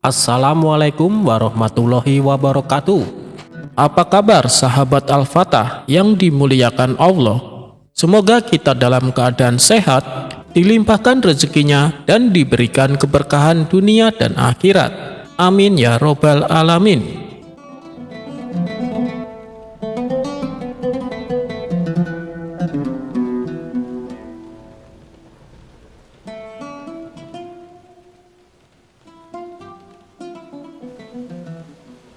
Assalamualaikum warahmatullahi wabarakatuh. Apa kabar sahabat Al-Fatah yang dimuliakan Allah? Semoga kita dalam keadaan sehat, dilimpahkan rezekinya dan diberikan keberkahan dunia dan akhirat. Amin ya robbal alamin.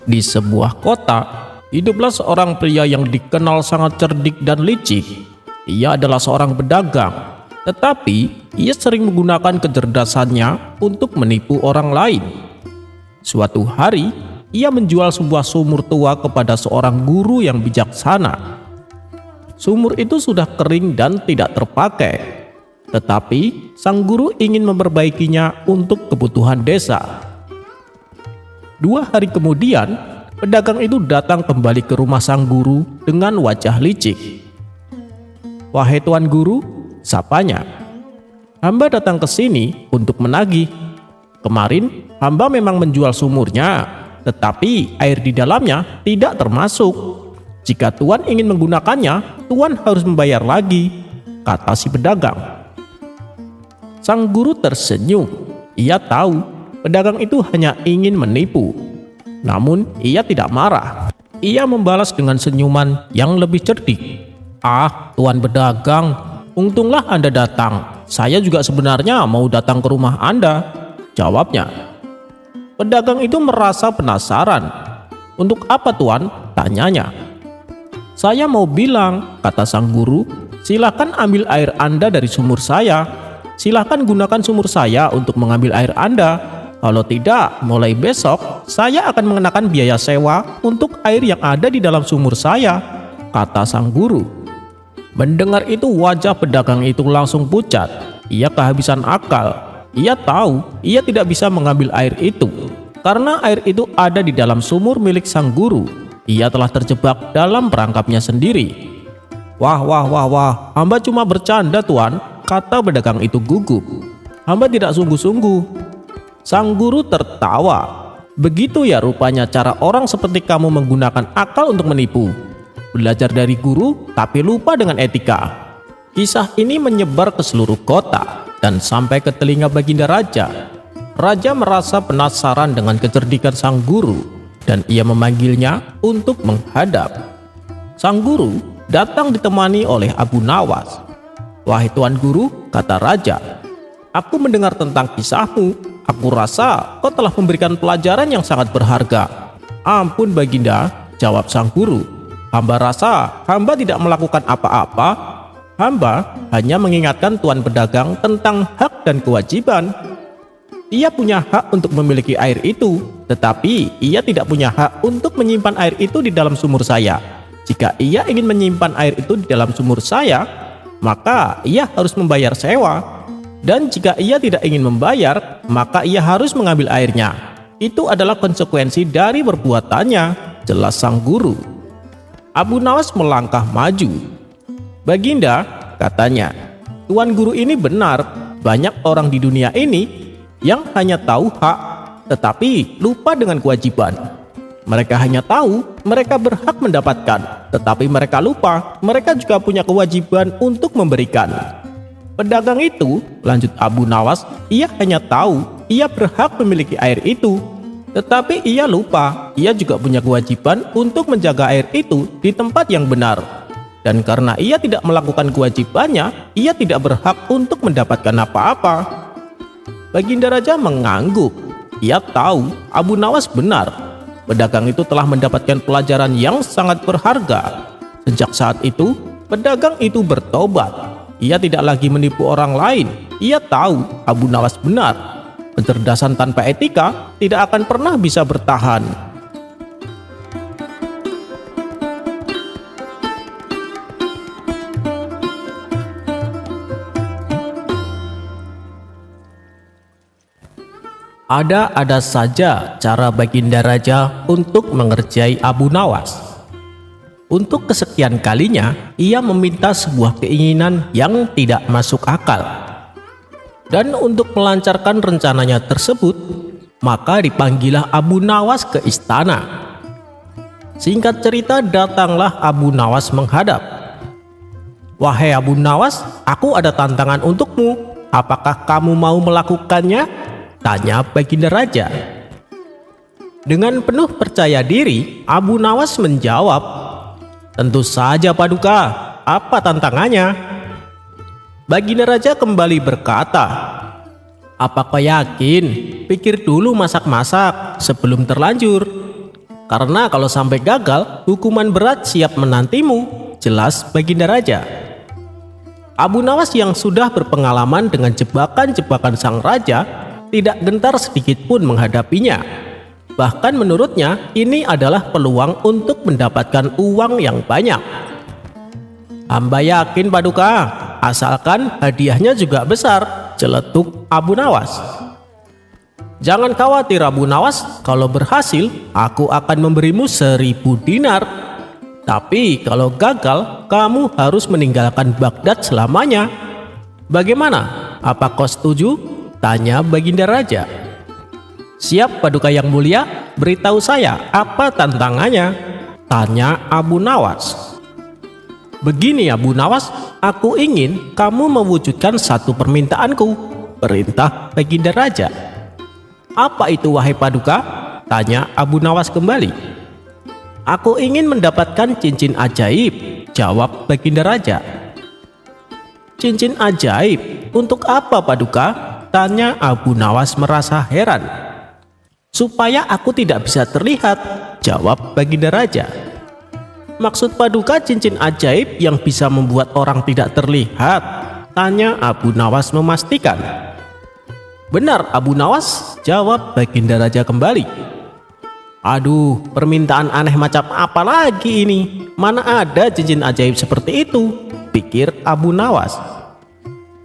Di sebuah kota, hiduplah seorang pria yang dikenal sangat cerdik dan licik. Ia adalah seorang pedagang, tetapi ia sering menggunakan kecerdasannya untuk menipu orang lain. Suatu hari, ia menjual sebuah sumur tua kepada seorang guru yang bijaksana. Sumur itu sudah kering dan tidak terpakai, tetapi sang guru ingin memperbaikinya untuk kebutuhan desa. 2 hari kemudian, pedagang itu datang kembali ke rumah sang guru dengan wajah licik. "Wahai tuan guru," sapanya, "hamba datang ke sini untuk menagih. Kemarin hamba memang menjual sumurnya, tetapi air di dalamnya tidak termasuk. Jika tuan ingin menggunakannya, tuan harus membayar lagi," kata si pedagang. Sang guru tersenyum. Ia tahu pedagang itu hanya ingin menipu. Namun ia tidak marah. Ia membalas dengan senyuman yang lebih cerdik. "Ah, tuan pedagang, untunglah Anda datang. Saya juga sebenarnya mau datang ke rumah Anda," jawabnya. Pedagang itu merasa penasaran. "Untuk apa tuan?" tanyanya. "Saya mau bilang," kata sang guru, "silakan ambil air Anda dari sumur saya. Silakan gunakan sumur saya untuk mengambil air Anda. Kalau tidak, mulai besok saya akan mengenakan biaya sewa untuk air yang ada di dalam sumur saya," kata sang guru. Mendengar itu wajah pedagang itu langsung pucat. Ia kehabisan akal. Ia tahu ia tidak bisa mengambil air itu karena air itu ada di dalam sumur milik sang guru. Ia telah terjebak dalam perangkapnya sendiri. Wah, hamba cuma bercanda tuan," kata pedagang itu gugup. "Hamba tidak sungguh-sungguh." Sang guru tertawa. "Begitu ya rupanya cara orang seperti kamu menggunakan akal untuk menipu. Belajar dari guru tapi lupa dengan etika." Kisah ini menyebar ke seluruh kota dan sampai ke telinga Baginda Raja. Raja merasa penasaran dengan kecerdikan sang guru dan ia memanggilnya untuk menghadap. Sang guru datang ditemani oleh Abu Nawas. "Wahai tuan guru," kata raja, "aku mendengar tentang kisahmu. Aku rasa kau telah memberikan pelajaran yang sangat berharga." "Ampun Baginda," jawab sang guru, "hamba rasa hamba tidak melakukan apa-apa. Hamba hanya mengingatkan tuan pedagang tentang hak dan kewajiban. Ia punya hak untuk memiliki air itu, tetapi ia tidak punya hak untuk menyimpan air itu di dalam sumur saya. Jika ia ingin menyimpan air itu di dalam sumur saya, maka ia harus membayar sewa. Dan jika ia tidak ingin membayar, maka ia harus mengambil airnya. Itu adalah konsekuensi dari perbuatannya," jelas sang guru. Abu Nawas melangkah maju. "Baginda," katanya, "tuan guru ini benar. Banyak orang di dunia ini yang hanya tahu hak, tetapi lupa dengan kewajiban. Mereka hanya tahu mereka berhak mendapatkan, tetapi mereka lupa mereka juga punya kewajiban untuk memberikan." Pedagang itu, lanjut Abu Nawas, ia hanya tahu ia berhak memiliki air itu, tetapi ia lupa ia juga punya kewajiban untuk menjaga air itu di tempat yang benar. Dan karena ia tidak melakukan kewajibannya, ia tidak berhak untuk mendapatkan apa-apa. Baginda Raja mengangguk. Ia tahu Abu Nawas benar. Pedagang itu telah mendapatkan pelajaran yang sangat berharga. Sejak saat itu, pedagang itu bertobat. Ia tidak lagi menipu orang lain. Ia tahu Abu Nawas benar. Kecerdasan tanpa etika tidak akan pernah bisa bertahan. Ada saja cara Baginda Raja untuk mengerjai Abu Nawas. Untuk kesekian kalinya, ia meminta sebuah keinginan yang tidak masuk akal. Dan untuk melancarkan rencananya tersebut, Maka dipanggillah Abu Nawas ke istana. Singkat cerita, datanglah Abu Nawas menghadap. "Wahai Abu Nawas, aku ada tantangan untukmu. Apakah kamu mau melakukannya?" tanya Baginda Raja. Dengan penuh percaya diri, Abu Nawas menjawab, "Tentu saja Paduka, apa tantangannya?" Baginda Raja kembali berkata, "Apa kau yakin? Pikir dulu masak-masak sebelum terlanjur. Karena kalau sampai gagal, hukuman berat siap menantimu." Jelas Baginda Raja. Abu Nawas yang sudah berpengalaman dengan jebakan-jebakan sang raja tidak gentar sedikit pun menghadapinya. Bahkan menurutnya ini adalah peluang untuk mendapatkan uang yang banyak. "Hamba yakin Paduka, asalkan hadiahnya juga besar," celetuk Abu Nawas. "Jangan khawatir Abu Nawas, kalau berhasil aku akan memberimu 1000 dinar. Tapi kalau gagal, kamu harus meninggalkan Baghdad selamanya. Bagaimana? Apa kau setuju?" tanya Baginda Raja. "Siap Paduka yang mulia, beritahu saya apa tantangannya?" tanya Abu Nawas. "Begini Abu Nawas, aku ingin kamu mewujudkan satu permintaanku," perintah Baginda Raja. "Apa itu wahai Paduka?" tanya Abu Nawas kembali. "Aku ingin mendapatkan cincin ajaib," jawab Baginda Raja. "Cincin ajaib? Untuk apa Paduka?" tanya Abu Nawas merasa heran. "Supaya aku tidak bisa terlihat," jawab Baginda Raja. "Maksud Paduka cincin ajaib yang bisa membuat orang tidak terlihat?" tanya Abu Nawas memastikan. "Benar Abu Nawas," jawab Baginda Raja kembali. "Aduh, permintaan aneh macam apa lagi ini? Mana ada cincin ajaib seperti itu?" pikir Abu Nawas.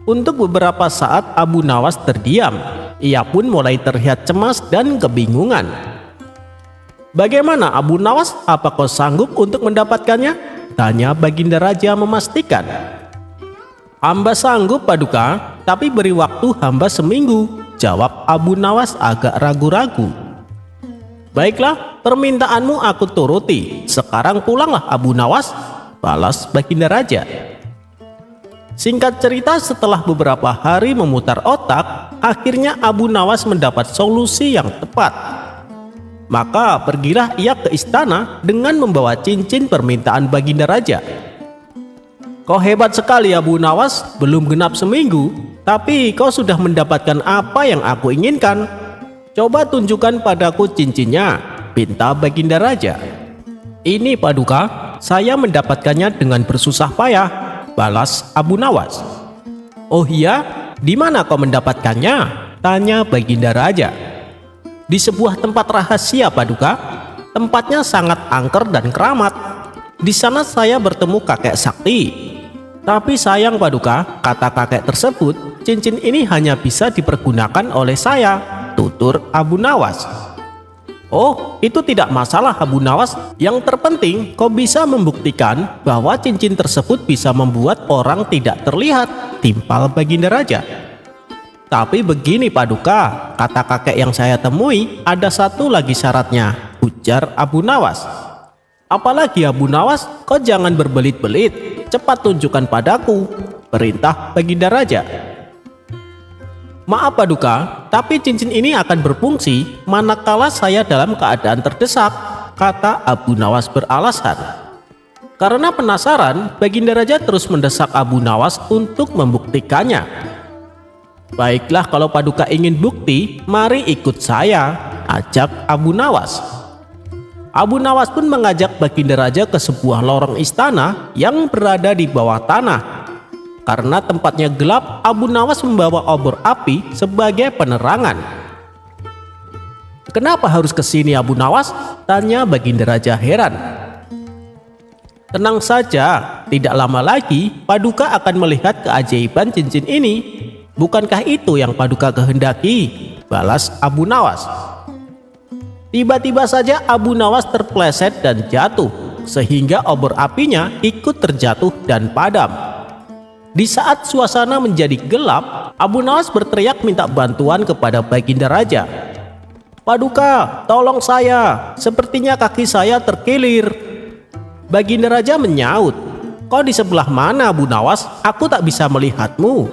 Untuk beberapa saat Abu Nawas terdiam. Ia pun mulai terlihat cemas dan kebingungan. "Bagaimana Abu Nawas, apa kau sanggup untuk mendapatkannya?" tanya Baginda Raja memastikan. "Hamba sanggup Paduka, tapi beri waktu hamba seminggu," jawab Abu Nawas agak ragu-ragu. "Baiklah, permintaanmu aku turuti. Sekarang pulanglah Abu Nawas," balas Baginda Raja. Singkat cerita, setelah beberapa hari memutar otak, akhirnya Abu Nawas mendapat solusi yang tepat. Maka pergilah ia ke istana dengan membawa cincin permintaan Baginda Raja. "Kau hebat sekali Abu Nawas, belum genap seminggu, tapi kau sudah mendapatkan apa yang aku inginkan. Coba tunjukkan padaku cincinnya," pinta Baginda Raja. "Ini Paduka, saya mendapatkannya dengan bersusah payah," balas Abu Nawas. "Oh iya, di mana kau mendapatkannya?" tanya Baginda Raja. "Di sebuah tempat rahasia Paduka. Tempatnya sangat angker dan keramat. Di sana saya bertemu kakek sakti. Tapi sayang Paduka, kata kakek tersebut, cincin ini hanya bisa dipergunakan oleh saya," tutur Abu Nawas. "Oh, itu tidak masalah Abu Nawas. Yang terpenting kau bisa membuktikan bahwa cincin tersebut bisa membuat orang tidak terlihat," timpal Baginda Raja. "Tapi begini Paduka, kata kakek yang saya temui, ada satu lagi syaratnya," ujar Abu Nawas. "Apalagi Abu Nawas, kau jangan berbelit-belit, cepat tunjukkan padaku," perintah Baginda Raja. "Maaf Paduka, tapi cincin ini akan berfungsi manakala saya dalam keadaan terdesak," kata Abu Nawas beralasan. Karena penasaran, Baginda Raja terus mendesak Abu Nawas untuk membuktikannya. "Baiklah, kalau Paduka ingin bukti, mari ikut saya," ajak Abu Nawas. Abu Nawas pun mengajak Baginda Raja ke sebuah lorong istana yang berada di bawah tanah. Karena tempatnya gelap, Abu Nawas membawa obor api sebagai penerangan. "Kenapa harus ke sini Abu Nawas?" tanya Baginda Raja heran. "Tenang saja, tidak lama lagi Paduka akan melihat keajaiban cincin ini. Bukankah itu yang Paduka kehendaki?" balas Abu Nawas. Tiba-tiba saja Abu Nawas terpleset dan jatuh, sehingga obor apinya ikut terjatuh dan padam. Di saat suasana menjadi gelap, Abu Nawas berteriak minta bantuan kepada Baginda Raja. "Paduka, tolong saya, sepertinya kaki saya terkilir." Baginda Raja menyaut, "Kau di sebelah mana, Abu Nawas? Aku tak bisa melihatmu."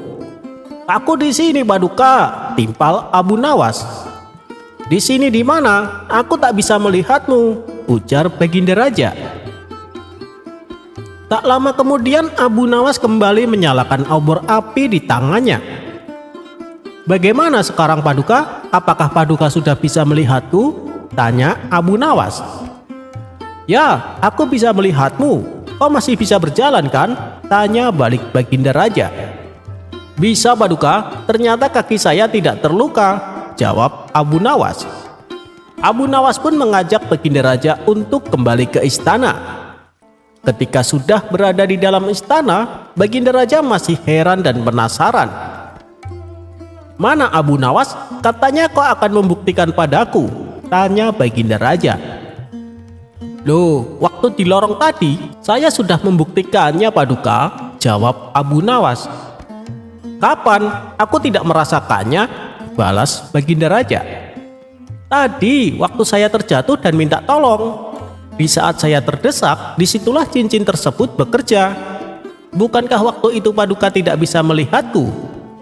"Aku di sini, Paduka," timpal Abu Nawas. "Di sini di mana? Aku tak bisa melihatmu," ujar Baginda Raja. Tak lama kemudian Abu Nawas kembali menyalakan obor api di tangannya. "Bagaimana sekarang, Paduka? Apakah Paduka sudah bisa melihatku?" tanya Abu Nawas. "Ya, aku bisa melihatmu. Kau masih bisa berjalan kan?" tanya balik Baginda Raja. "Bisa, Paduka. Ternyata kaki saya tidak terluka," jawab Abu Nawas. Abu Nawas pun mengajak Baginda Raja untuk kembali ke istana. Ketika sudah berada di dalam istana, Baginda Raja masih heran dan penasaran. "Mana Abu Nawas? Katanya kau akan membuktikan padaku," tanya Baginda Raja. "Loh, waktu di lorong tadi saya sudah membuktikannya, Paduka," jawab Abu Nawas. "Kapan? Aku tidak merasakannya," balas Baginda Raja. "Tadi waktu saya terjatuh dan minta tolong. Di saat saya terdesak, disitulah cincin tersebut bekerja. Bukankah waktu itu Paduka tidak bisa melihatku?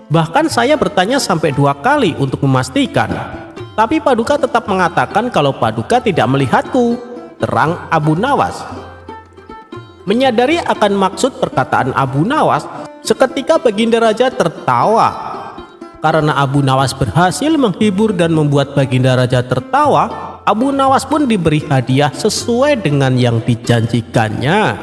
Bahkan saya bertanya sampai 2 kali untuk memastikan. Tapi Paduka tetap mengatakan kalau Paduka tidak melihatku," terang Abu Nawas. Menyadari akan maksud perkataan Abu Nawas, seketika Baginda Raja tertawa. Karena Abu Nawas berhasil menghibur dan membuat Baginda Raja tertawa, Abu Nawas pun diberi hadiah sesuai dengan yang dijanjikannya.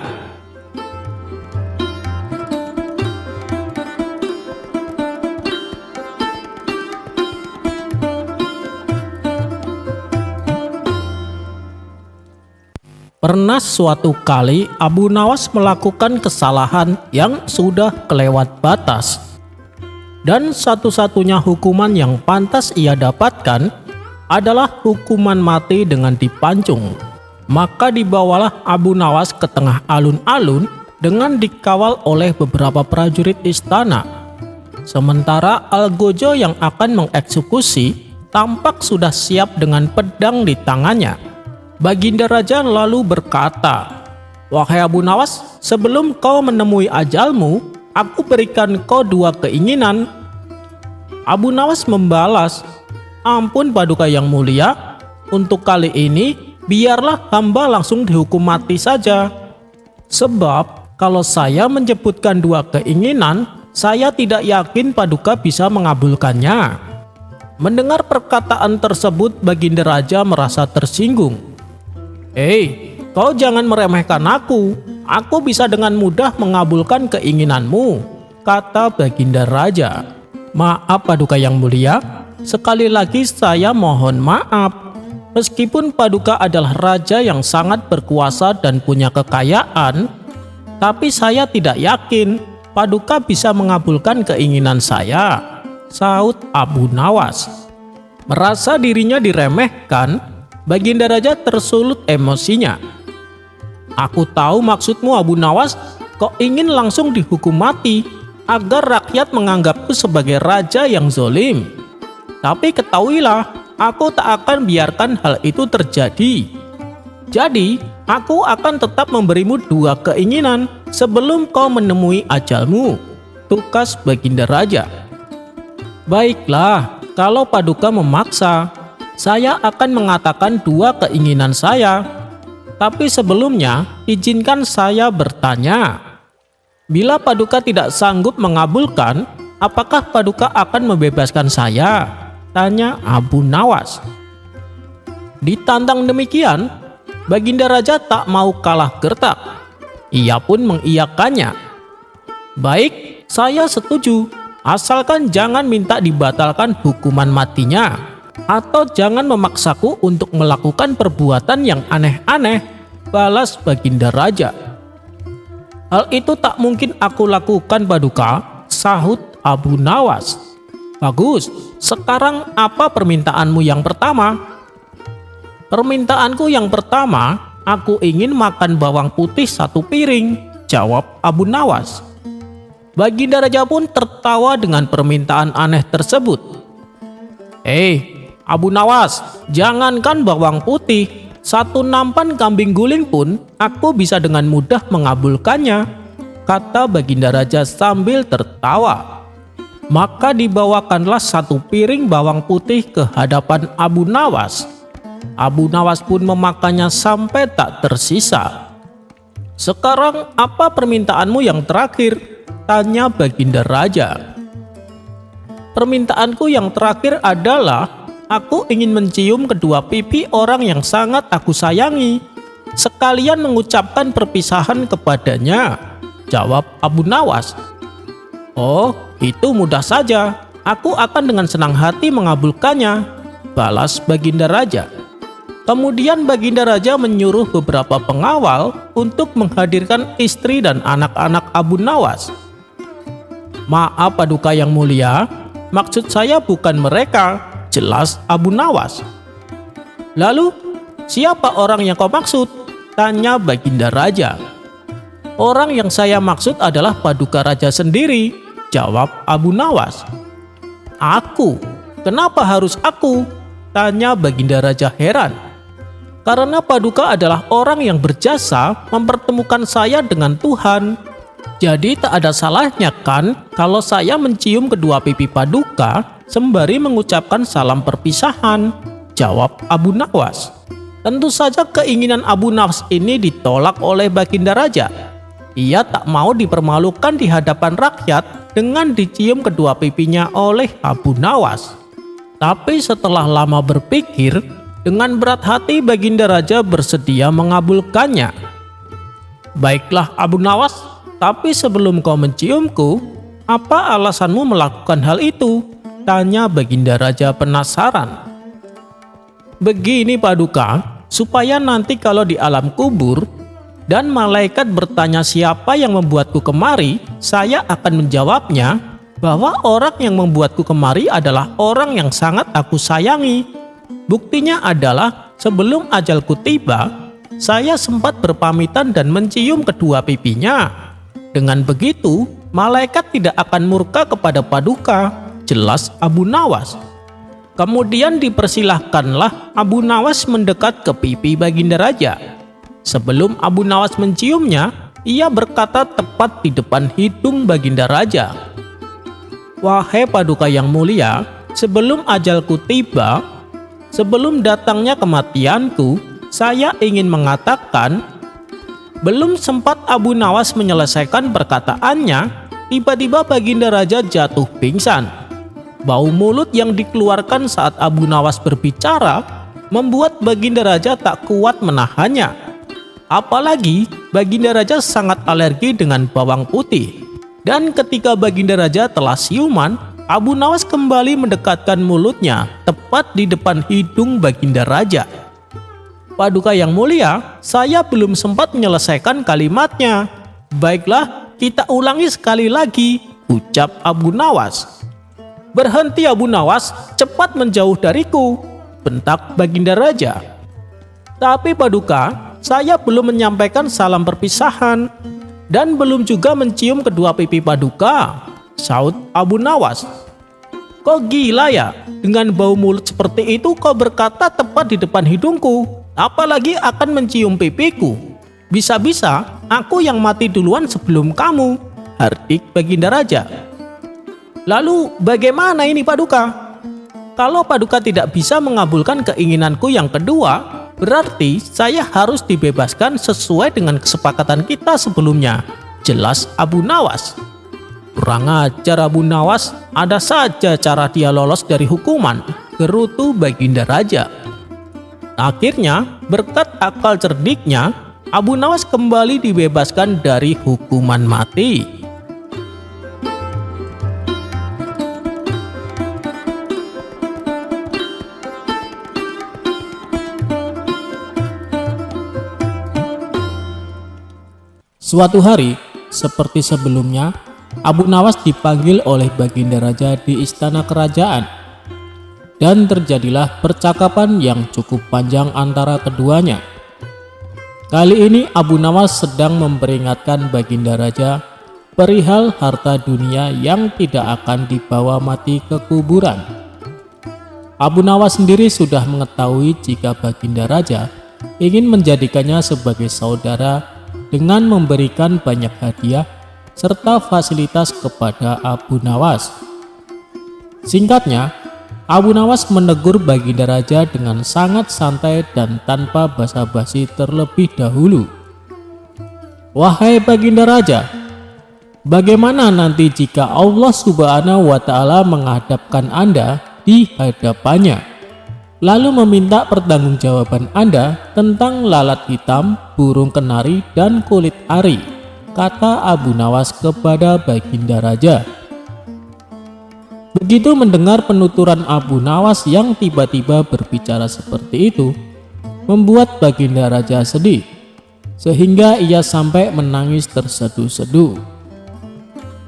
Pernah suatu kali Abu Nawas melakukan kesalahan yang sudah kelewat batas. Dan satu-satunya hukuman yang pantas ia dapatkan adalah hukuman mati dengan dipancung. Maka dibawalah Abu Nawas ke tengah alun-alun dengan dikawal oleh beberapa prajurit istana. Sementara Algojo yang akan mengeksekusi tampak sudah siap dengan pedang di tangannya. Baginda Raja lalu berkata, "Wahai Abu Nawas, sebelum kau menemui ajalmu, aku berikan kau 2 keinginan." Abu Nawas membalas, "Ampun Paduka yang mulia, untuk kali ini biarlah hamba langsung dihukum mati saja. Sebab kalau saya menyebutkan 2 keinginan, saya tidak yakin Paduka bisa mengabulkannya." Mendengar perkataan tersebut, Baginda Raja merasa tersinggung. "Hei, kau jangan meremehkan aku. Aku bisa dengan mudah mengabulkan keinginanmu," kata Baginda Raja. "Maaf Paduka yang mulia, sekali lagi saya mohon maaf. Meskipun Paduka adalah raja yang sangat berkuasa dan punya kekayaan, tapi saya tidak yakin Paduka bisa mengabulkan keinginan saya," saut Abu Nawas. Merasa dirinya diremehkan, Baginda Raja tersulut emosinya. "Aku tahu maksudmu Abu Nawas, kau ingin langsung dihukum mati agar rakyat menganggapku sebagai raja yang zolim. Tapi ketahuilah, aku tak akan biarkan hal itu terjadi. Jadi, aku akan tetap memberimu 2 keinginan sebelum kau menemui ajalmu," tukas Baginda Raja. "Baiklah, kalau Paduka memaksa, saya akan mengatakan 2 keinginan saya. Tapi sebelumnya, izinkan saya bertanya. Bila Paduka tidak sanggup mengabulkan, apakah Paduka akan membebaskan saya?" tanya Abu Nawas. Ditantang demikian, Baginda Raja tak mau kalah gertak. Ia pun mengiyakannya. "Baik, saya setuju. Asalkan jangan minta dibatalkan hukuman matinya. Atau jangan memaksaku untuk melakukan perbuatan yang aneh-aneh," balas Baginda Raja. "Hal itu tak mungkin aku lakukan Paduka," sahut Abu Nawas. "Bagus, sekarang apa permintaanmu yang pertama?" "Permintaanku yang pertama, aku ingin makan bawang putih 1 piring," jawab Abu Nawas. Baginda Raja pun tertawa dengan permintaan aneh tersebut. "Hei, Abu Nawas, jangankan bawang putih, satu nampan kambing guling pun aku bisa dengan mudah mengabulkannya, kata Baginda Raja sambil tertawa. Maka dibawakanlah satu piring bawang putih ke hadapan Abu Nawas. Abu Nawas pun memakannya sampai tak tersisa. Sekarang apa permintaanmu yang terakhir? Tanya Baginda Raja. Permintaanku yang terakhir adalah aku ingin mencium kedua pipi orang yang sangat aku sayangi, sekalian mengucapkan perpisahan kepadanya, jawab Abu Nawas. Oh, itu mudah saja. Aku akan dengan senang hati mengabulkannya, balas Baginda Raja. Kemudian Baginda Raja menyuruh beberapa pengawal untuk menghadirkan istri dan anak-anak Abu Nawas. Maaf Paduka yang mulia, maksud saya bukan mereka, jelas Abu Nawas. Lalu, siapa orang yang kau maksud? Tanya Baginda Raja. Orang yang saya maksud adalah Paduka Raja sendiri, jawab Abu Nawas. Aku? Kenapa harus aku? Tanya Baginda Raja heran. Karena Paduka adalah orang yang berjasa mempertemukan saya dengan Tuhan. Jadi tak ada salahnya kan kalau saya mencium kedua pipi Paduka sembari mengucapkan salam perpisahan, jawab Abu Nawas. Tentu saja keinginan Abu Nawas ini ditolak oleh Baginda Raja. Ia tak mau dipermalukan di hadapan rakyat dengan dicium kedua pipinya oleh Abu Nawas. Tapi setelah lama berpikir, dengan berat hati Baginda Raja bersedia mengabulkannya. Baiklah Abu Nawas, tapi sebelum kau menciumku, apa alasanmu melakukan hal itu? Tanya Baginda Raja penasaran. Begini Paduka, supaya nanti kalau di alam kubur dan malaikat bertanya siapa yang membuatku kemari, saya akan menjawabnya bahwa orang yang membuatku kemari adalah orang yang sangat aku sayangi. Buktinya adalah sebelum ajalku tiba, saya sempat berpamitan dan mencium kedua pipinya. Dengan begitu, malaikat tidak akan murka kepada Paduka, jelas Abu Nawas. Kemudian dipersilahkanlah Abu Nawas mendekat ke pipi Baginda Raja. Sebelum Abu Nawas menciumnya, ia berkata tepat di depan hidung Baginda Raja. Wahai Paduka yang mulia, sebelum ajalku tiba, sebelum datangnya kematianku, saya ingin mengatakan. Belum sempat Abu Nawas menyelesaikan perkataannya, tiba-tiba Baginda Raja jatuh pingsan. Bau mulut yang dikeluarkan saat Abu Nawas berbicara membuat Baginda Raja tak kuat menahannya. Apalagi Baginda Raja sangat alergi dengan bawang putih. Dan ketika Baginda Raja telah siuman, Abu Nawas kembali mendekatkan mulutnya tepat di depan hidung Baginda Raja. Paduka yang mulia, saya belum sempat menyelesaikan kalimatnya. Baiklah, kita ulangi sekali lagi, ucap Abu Nawas. Berhenti Abu Nawas, cepat menjauh dariku, bentak Baginda Raja. Tapi Paduka, saya belum menyampaikan salam perpisahan dan belum juga mencium kedua pipi Paduka, saut Abu Nawas. Kok gila ya, dengan bau mulut seperti itu kau berkata tepat di depan hidungku. Apalagi akan mencium pipiku. Bisa-bisa aku yang mati duluan sebelum kamu, hardik Baginda Raja. Lalu bagaimana ini Paduka? Kalau Paduka tidak bisa mengabulkan keinginanku yang kedua, berarti saya harus dibebaskan sesuai dengan kesepakatan kita sebelumnya, jelas Abu Nawas. Kurang ajar Abu Nawas, ada saja cara dia lolos dari hukuman, gerutu Baginda Raja. Akhirnya, berkat akal cerdiknya, Abu Nawas kembali dibebaskan dari hukuman mati. Suatu hari, seperti sebelumnya, Abu Nawas dipanggil oleh Baginda Raja di istana kerajaan. Dan terjadilah percakapan yang cukup panjang antara keduanya. Kali ini Abu Nawas sedang memperingatkan Baginda Raja perihal harta dunia yang tidak akan dibawa mati ke kuburan. Abu Nawas sendiri sudah mengetahui jika Baginda Raja ingin menjadikannya sebagai saudara dengan memberikan banyak hadiah serta fasilitas kepada Abu Nawas. Singkatnya, Abu Nawas menegur Baginda Raja dengan sangat santai dan tanpa basa-basi terlebih dahulu. "Wahai Baginda Raja, bagaimana nanti jika Allah Subhanahu wa Ta'ala menghadapkan Anda di hadapannya, lalu meminta pertanggungjawaban Anda tentang lalat hitam, burung kenari, dan kulit ari?" kata Abu Nawas kepada Baginda Raja. Begitu mendengar penuturan Abu Nawas yang tiba-tiba berbicara seperti itu, membuat Baginda Raja sedih, sehingga ia sampai menangis terseduh-seduh.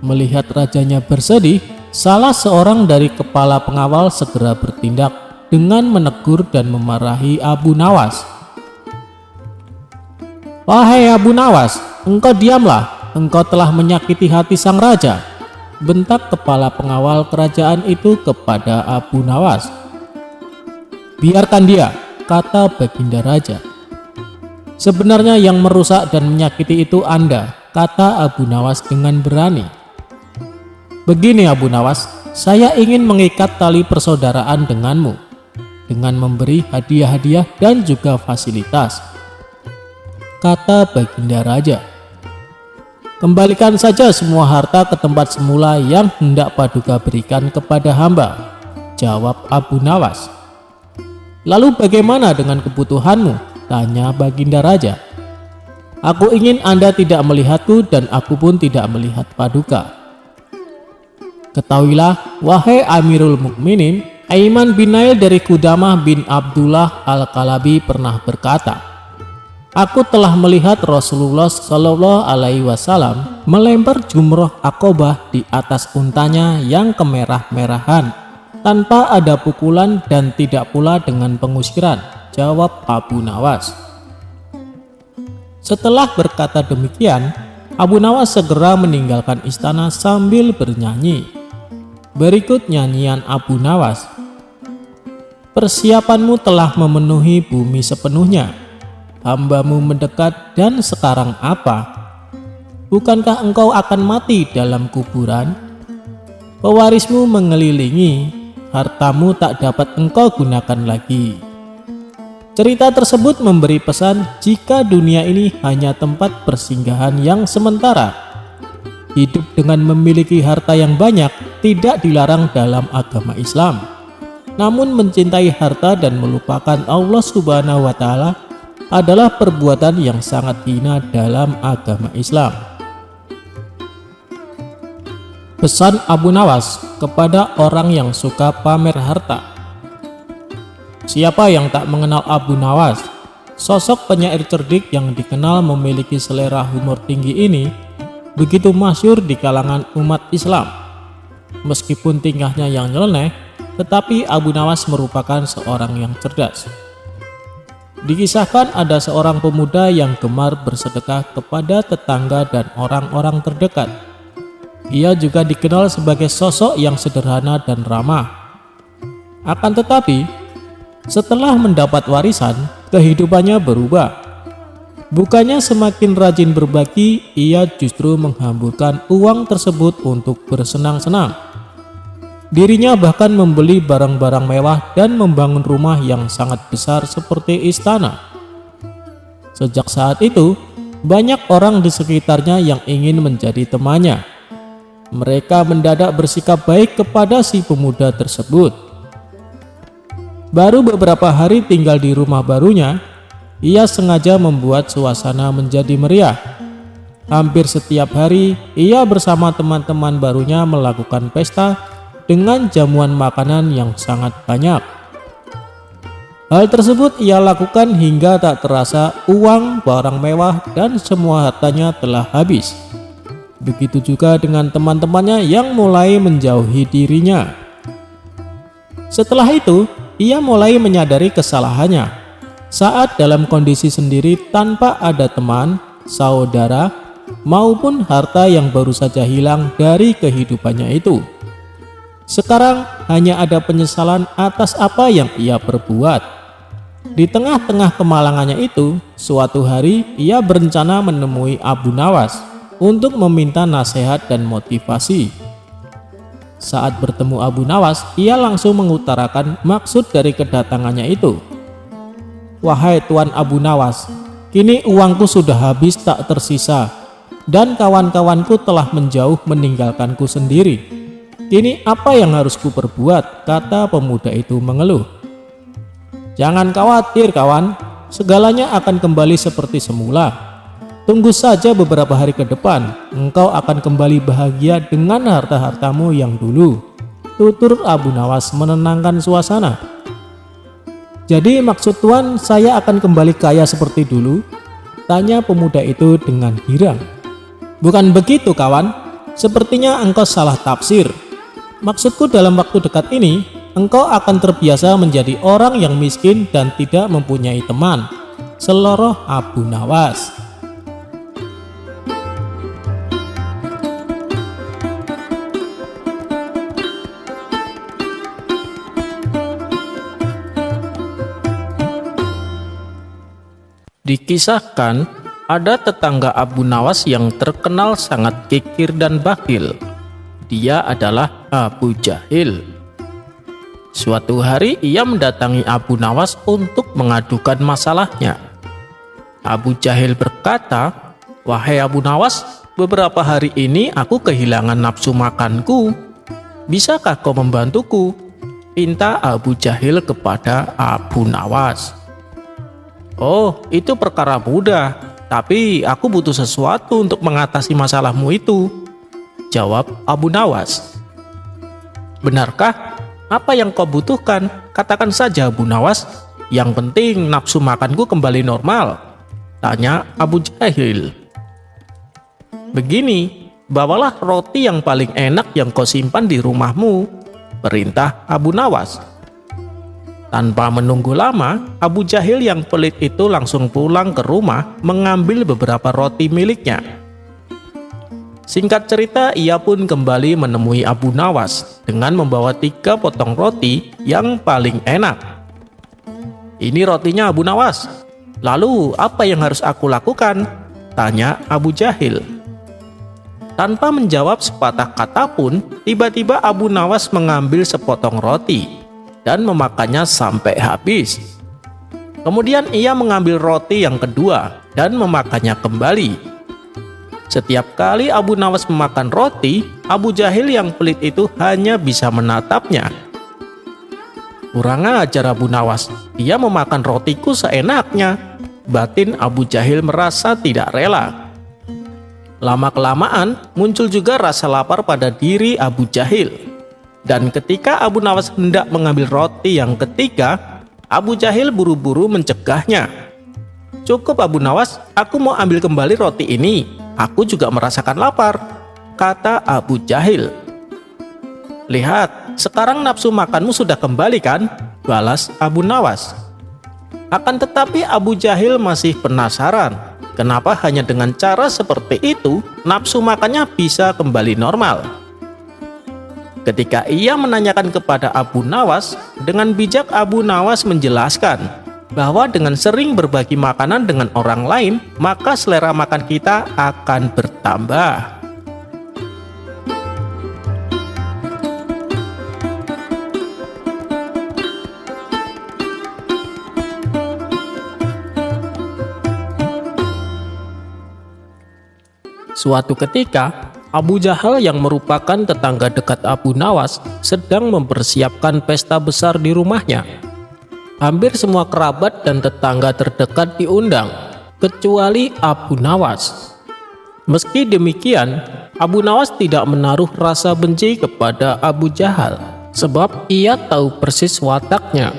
Melihat rajanya bersedih, salah seorang dari kepala pengawal segera bertindak dengan menegur dan memarahi Abu Nawas. "Wahai Abu Nawas, engkau diamlah, engkau telah menyakiti hati sang raja," bentak kepala pengawal kerajaan itu kepada Abu Nawas. "Biarkan dia," kata Baginda Raja. "Sebenarnya yang merusak dan menyakiti itu Anda," kata Abu Nawas dengan berani. "Begini Abu Nawas, saya ingin mengikat tali persaudaraan denganmu dengan memberi hadiah-hadiah dan juga fasilitas," kata Baginda Raja. "Kembalikan saja semua harta ke tempat semula yang hendak Paduka berikan kepada hamba," jawab Abu Nawas. "Lalu bagaimana dengan kebutuhanmu?" tanya Baginda Raja. "Aku ingin Anda tidak melihatku dan aku pun tidak melihat Paduka. Ketahuilah, wahai Amirul Mukminin, Aiman bin Nail dari Qudamah bin Abdullah Al-Kalabi pernah berkata, aku telah melihat Rasulullah Shallallahu Alaihi Wasallam melempar jumroh Aqobah di atas untanya yang kemerah-merahan tanpa ada pukulan dan tidak pula dengan pengusiran," jawab Abu Nawas. Setelah berkata demikian, Abu Nawas segera meninggalkan istana sambil bernyanyi. Berikut nyanyian Abu Nawas. "Persiapanmu telah memenuhi bumi sepenuhnya, hambamu mendekat dan sekarang apa? Bukankah engkau akan mati dalam kuburan? Pewarismu mengelilingi, hartamu tak dapat engkau gunakan lagi." Cerita tersebut memberi pesan jika dunia ini hanya tempat persinggahan yang sementara. Hidup dengan memiliki harta yang banyak tidak dilarang dalam agama Islam. Namun mencintai harta dan melupakan Allah Subhanahu wa Ta'ala adalah perbuatan yang sangat hina dalam agama Islam. Pesan Abu Nawas kepada orang yang suka pamer harta. Siapa yang tak mengenal Abu Nawas? Sosok penyair cerdik yang dikenal memiliki selera humor tinggi ini begitu masyhur di kalangan umat Islam. Meskipun tingkahnya yang nyeleneh, tetapi Abu Nawas merupakan seorang yang cerdas. Dikisahkan ada seorang pemuda yang gemar bersedekah kepada tetangga dan orang-orang terdekat. Ia juga dikenal sebagai sosok yang sederhana dan ramah. Akan tetapi, setelah mendapat warisan, kehidupannya berubah. Bukannya semakin rajin berbagi, ia justru menghamburkan uang tersebut untuk bersenang-senang. Dirinya bahkan membeli barang-barang mewah dan membangun rumah yang sangat besar seperti istana. Sejak saat itu, banyak orang di sekitarnya yang ingin menjadi temannya. Mereka mendadak bersikap baik kepada si pemuda tersebut. Baru beberapa hari tinggal di rumah barunya, ia sengaja membuat suasana menjadi meriah. Hampir setiap hari, ia bersama teman-teman barunya melakukan pesta dengan jamuan makanan yang sangat banyak. Hal tersebut ia lakukan hingga tak terasa uang, barang mewah, dan semua hartanya telah habis. Begitu juga dengan teman-temannya yang mulai menjauhi dirinya. Setelah itu, ia mulai menyadari kesalahannya. Saat dalam kondisi sendiri tanpa ada teman, saudara, maupun harta yang baru saja hilang dari kehidupannya itu. Sekarang hanya ada penyesalan atas apa yang ia perbuat. Di tengah-tengah kemalangannya itu, suatu hari ia berencana menemui Abu Nawas untuk meminta nasihat dan motivasi. Saat bertemu Abu Nawas, ia langsung mengutarakan maksud dari kedatangannya itu. "Wahai Tuan Abu Nawas, kini uangku sudah habis tak tersisa, dan kawan-kawanku telah menjauh meninggalkanku sendiri. Kini apa yang harus kuperbuat?" kata pemuda itu mengeluh. "Jangan khawatir kawan, segalanya akan kembali seperti semula. Tunggu saja beberapa hari ke depan, engkau akan kembali bahagia dengan harta-hartamu yang dulu," tutur Abu Nawas menenangkan suasana. "Jadi maksud Tuan saya akan kembali kaya seperti dulu?" tanya pemuda itu dengan girang. "Bukan begitu kawan, sepertinya engkau salah tafsir. Maksudku dalam waktu dekat ini, engkau akan terbiasa menjadi orang yang miskin dan tidak mempunyai teman," seloroh Abu Nawas. Dikisahkan, ada tetangga Abu Nawas yang terkenal sangat kikir dan bakhil. Dia adalah Abu Jahil. Suatu hari ia mendatangi Abu Nawas untuk mengadukan masalahnya. Abu Jahil berkata, "Wahai Abu Nawas, beberapa hari ini aku kehilangan nafsu makanku. Bisakah kau membantuku?" pinta Abu Jahil kepada Abu Nawas. "Oh, itu perkara mudah, tapi aku butuh sesuatu untuk mengatasi masalahmu itu," jawab Abu Nawas. "Benarkah? Apa yang kau butuhkan? Katakan saja Abu Nawas. Yang penting nafsu makanku kembali normal," tanya Abu Jahil. "Begini, bawalah roti yang paling enak yang kau simpan di rumahmu," perintah Abu Nawas. Tanpa menunggu lama, Abu Jahil yang pelit itu langsung pulang ke rumah mengambil beberapa roti miliknya. Singkat cerita, ia pun kembali menemui Abu Nawas dengan membawa 3 potong roti yang paling enak. "Ini rotinya Abu Nawas. Lalu apa yang harus aku lakukan?" tanya Abu Jahil. Tanpa menjawab sepatah kata pun, tiba-tiba Abu Nawas mengambil sepotong roti dan memakannya sampai habis. Kemudian ia mengambil roti yang kedua dan memakannya kembali. Setiap kali Abu Nawas memakan roti, Abu Jahil yang pelit itu hanya bisa menatapnya. "Kurang ajar Abu Nawas, dia memakan rotiku seenaknya," batin Abu Jahil merasa tidak rela. Lama-kelamaan muncul juga rasa lapar pada diri Abu Jahil. Dan ketika Abu Nawas hendak mengambil roti yang ketiga, Abu Jahil buru-buru mencegahnya. "Cukup Abu Nawas, aku mau ambil kembali roti ini. Aku juga merasakan lapar," kata Abu Jahil. "Lihat, sekarang nafsu makanmu sudah kembali kan?" balas Abu Nawas. Akan tetapi Abu Jahil masih penasaran, kenapa hanya dengan cara seperti itu nafsu makannya bisa kembali normal. Ketika ia menanyakan kepada Abu Nawas, dengan bijak Abu Nawas menjelaskan bahwa dengan sering berbagi makanan dengan orang lain, maka selera makan kita akan bertambah. Suatu ketika, Abu Jahal yang merupakan tetangga dekat Abu Nawas sedang mempersiapkan pesta besar di rumahnya. Hampir semua kerabat dan tetangga terdekat diundang, kecuali Abu Nawas. Meski demikian, Abu Nawas tidak menaruh rasa benci kepada Abu Jahal, sebab ia tahu persis wataknya.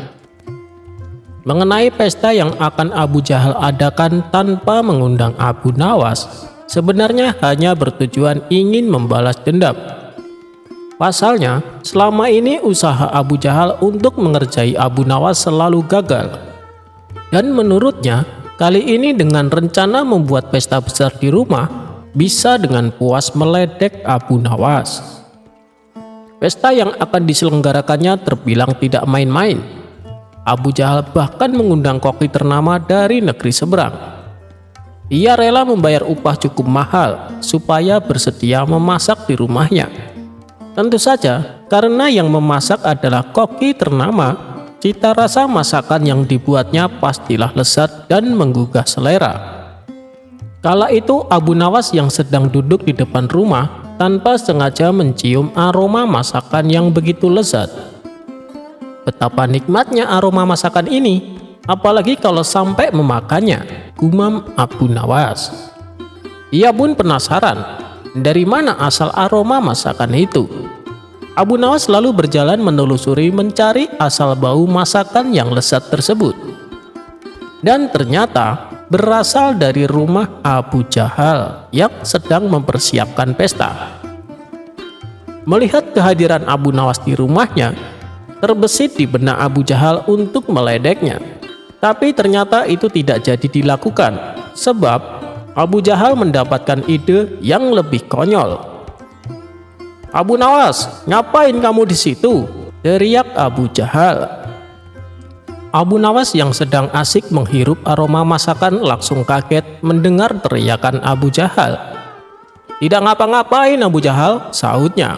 Mengenai pesta yang akan Abu Jahal adakan tanpa mengundang Abu Nawas, sebenarnya hanya bertujuan ingin membalas dendam. Pasalnya, selama ini usaha Abu Jahal untuk mengerjai Abu Nawas selalu gagal. Dan menurutnya, kali ini dengan rencana membuat pesta besar di rumah, bisa dengan puas meledek Abu Nawas. Pesta yang akan diselenggarakannya terbilang tidak main-main. Abu Jahal bahkan mengundang koki ternama dari negeri seberang. Ia rela membayar upah cukup mahal supaya bersedia memasak di rumahnya. Tentu saja, karena yang memasak adalah koki ternama, cita rasa masakan yang dibuatnya pastilah lezat dan menggugah selera. Kala itu Abu Nawas yang sedang duduk di depan rumah tanpa sengaja mencium aroma masakan yang begitu lezat. Betapa nikmatnya aroma masakan ini, apalagi kalau sampai memakannya, gumam Abu Nawas. Ia pun penasaran, dari mana asal aroma masakan itu. Abu Nawas lalu berjalan menelusuri mencari asal bau masakan yang lezat tersebut. Dan ternyata berasal dari rumah Abu Jahal yang sedang mempersiapkan pesta. Melihat kehadiran Abu Nawas di rumahnya, terbesit di benak Abu Jahal untuk meledeknya. Tapi ternyata itu tidak jadi dilakukan, sebab Abu Jahal mendapatkan ide yang lebih konyol. "Abu Nawas, ngapain kamu di situ?" teriak Abu Jahal. Abu Nawas yang sedang asik menghirup aroma masakan langsung kaget mendengar teriakan Abu Jahal. "Tidak ngapa-ngapain Abu Jahal," sahutnya.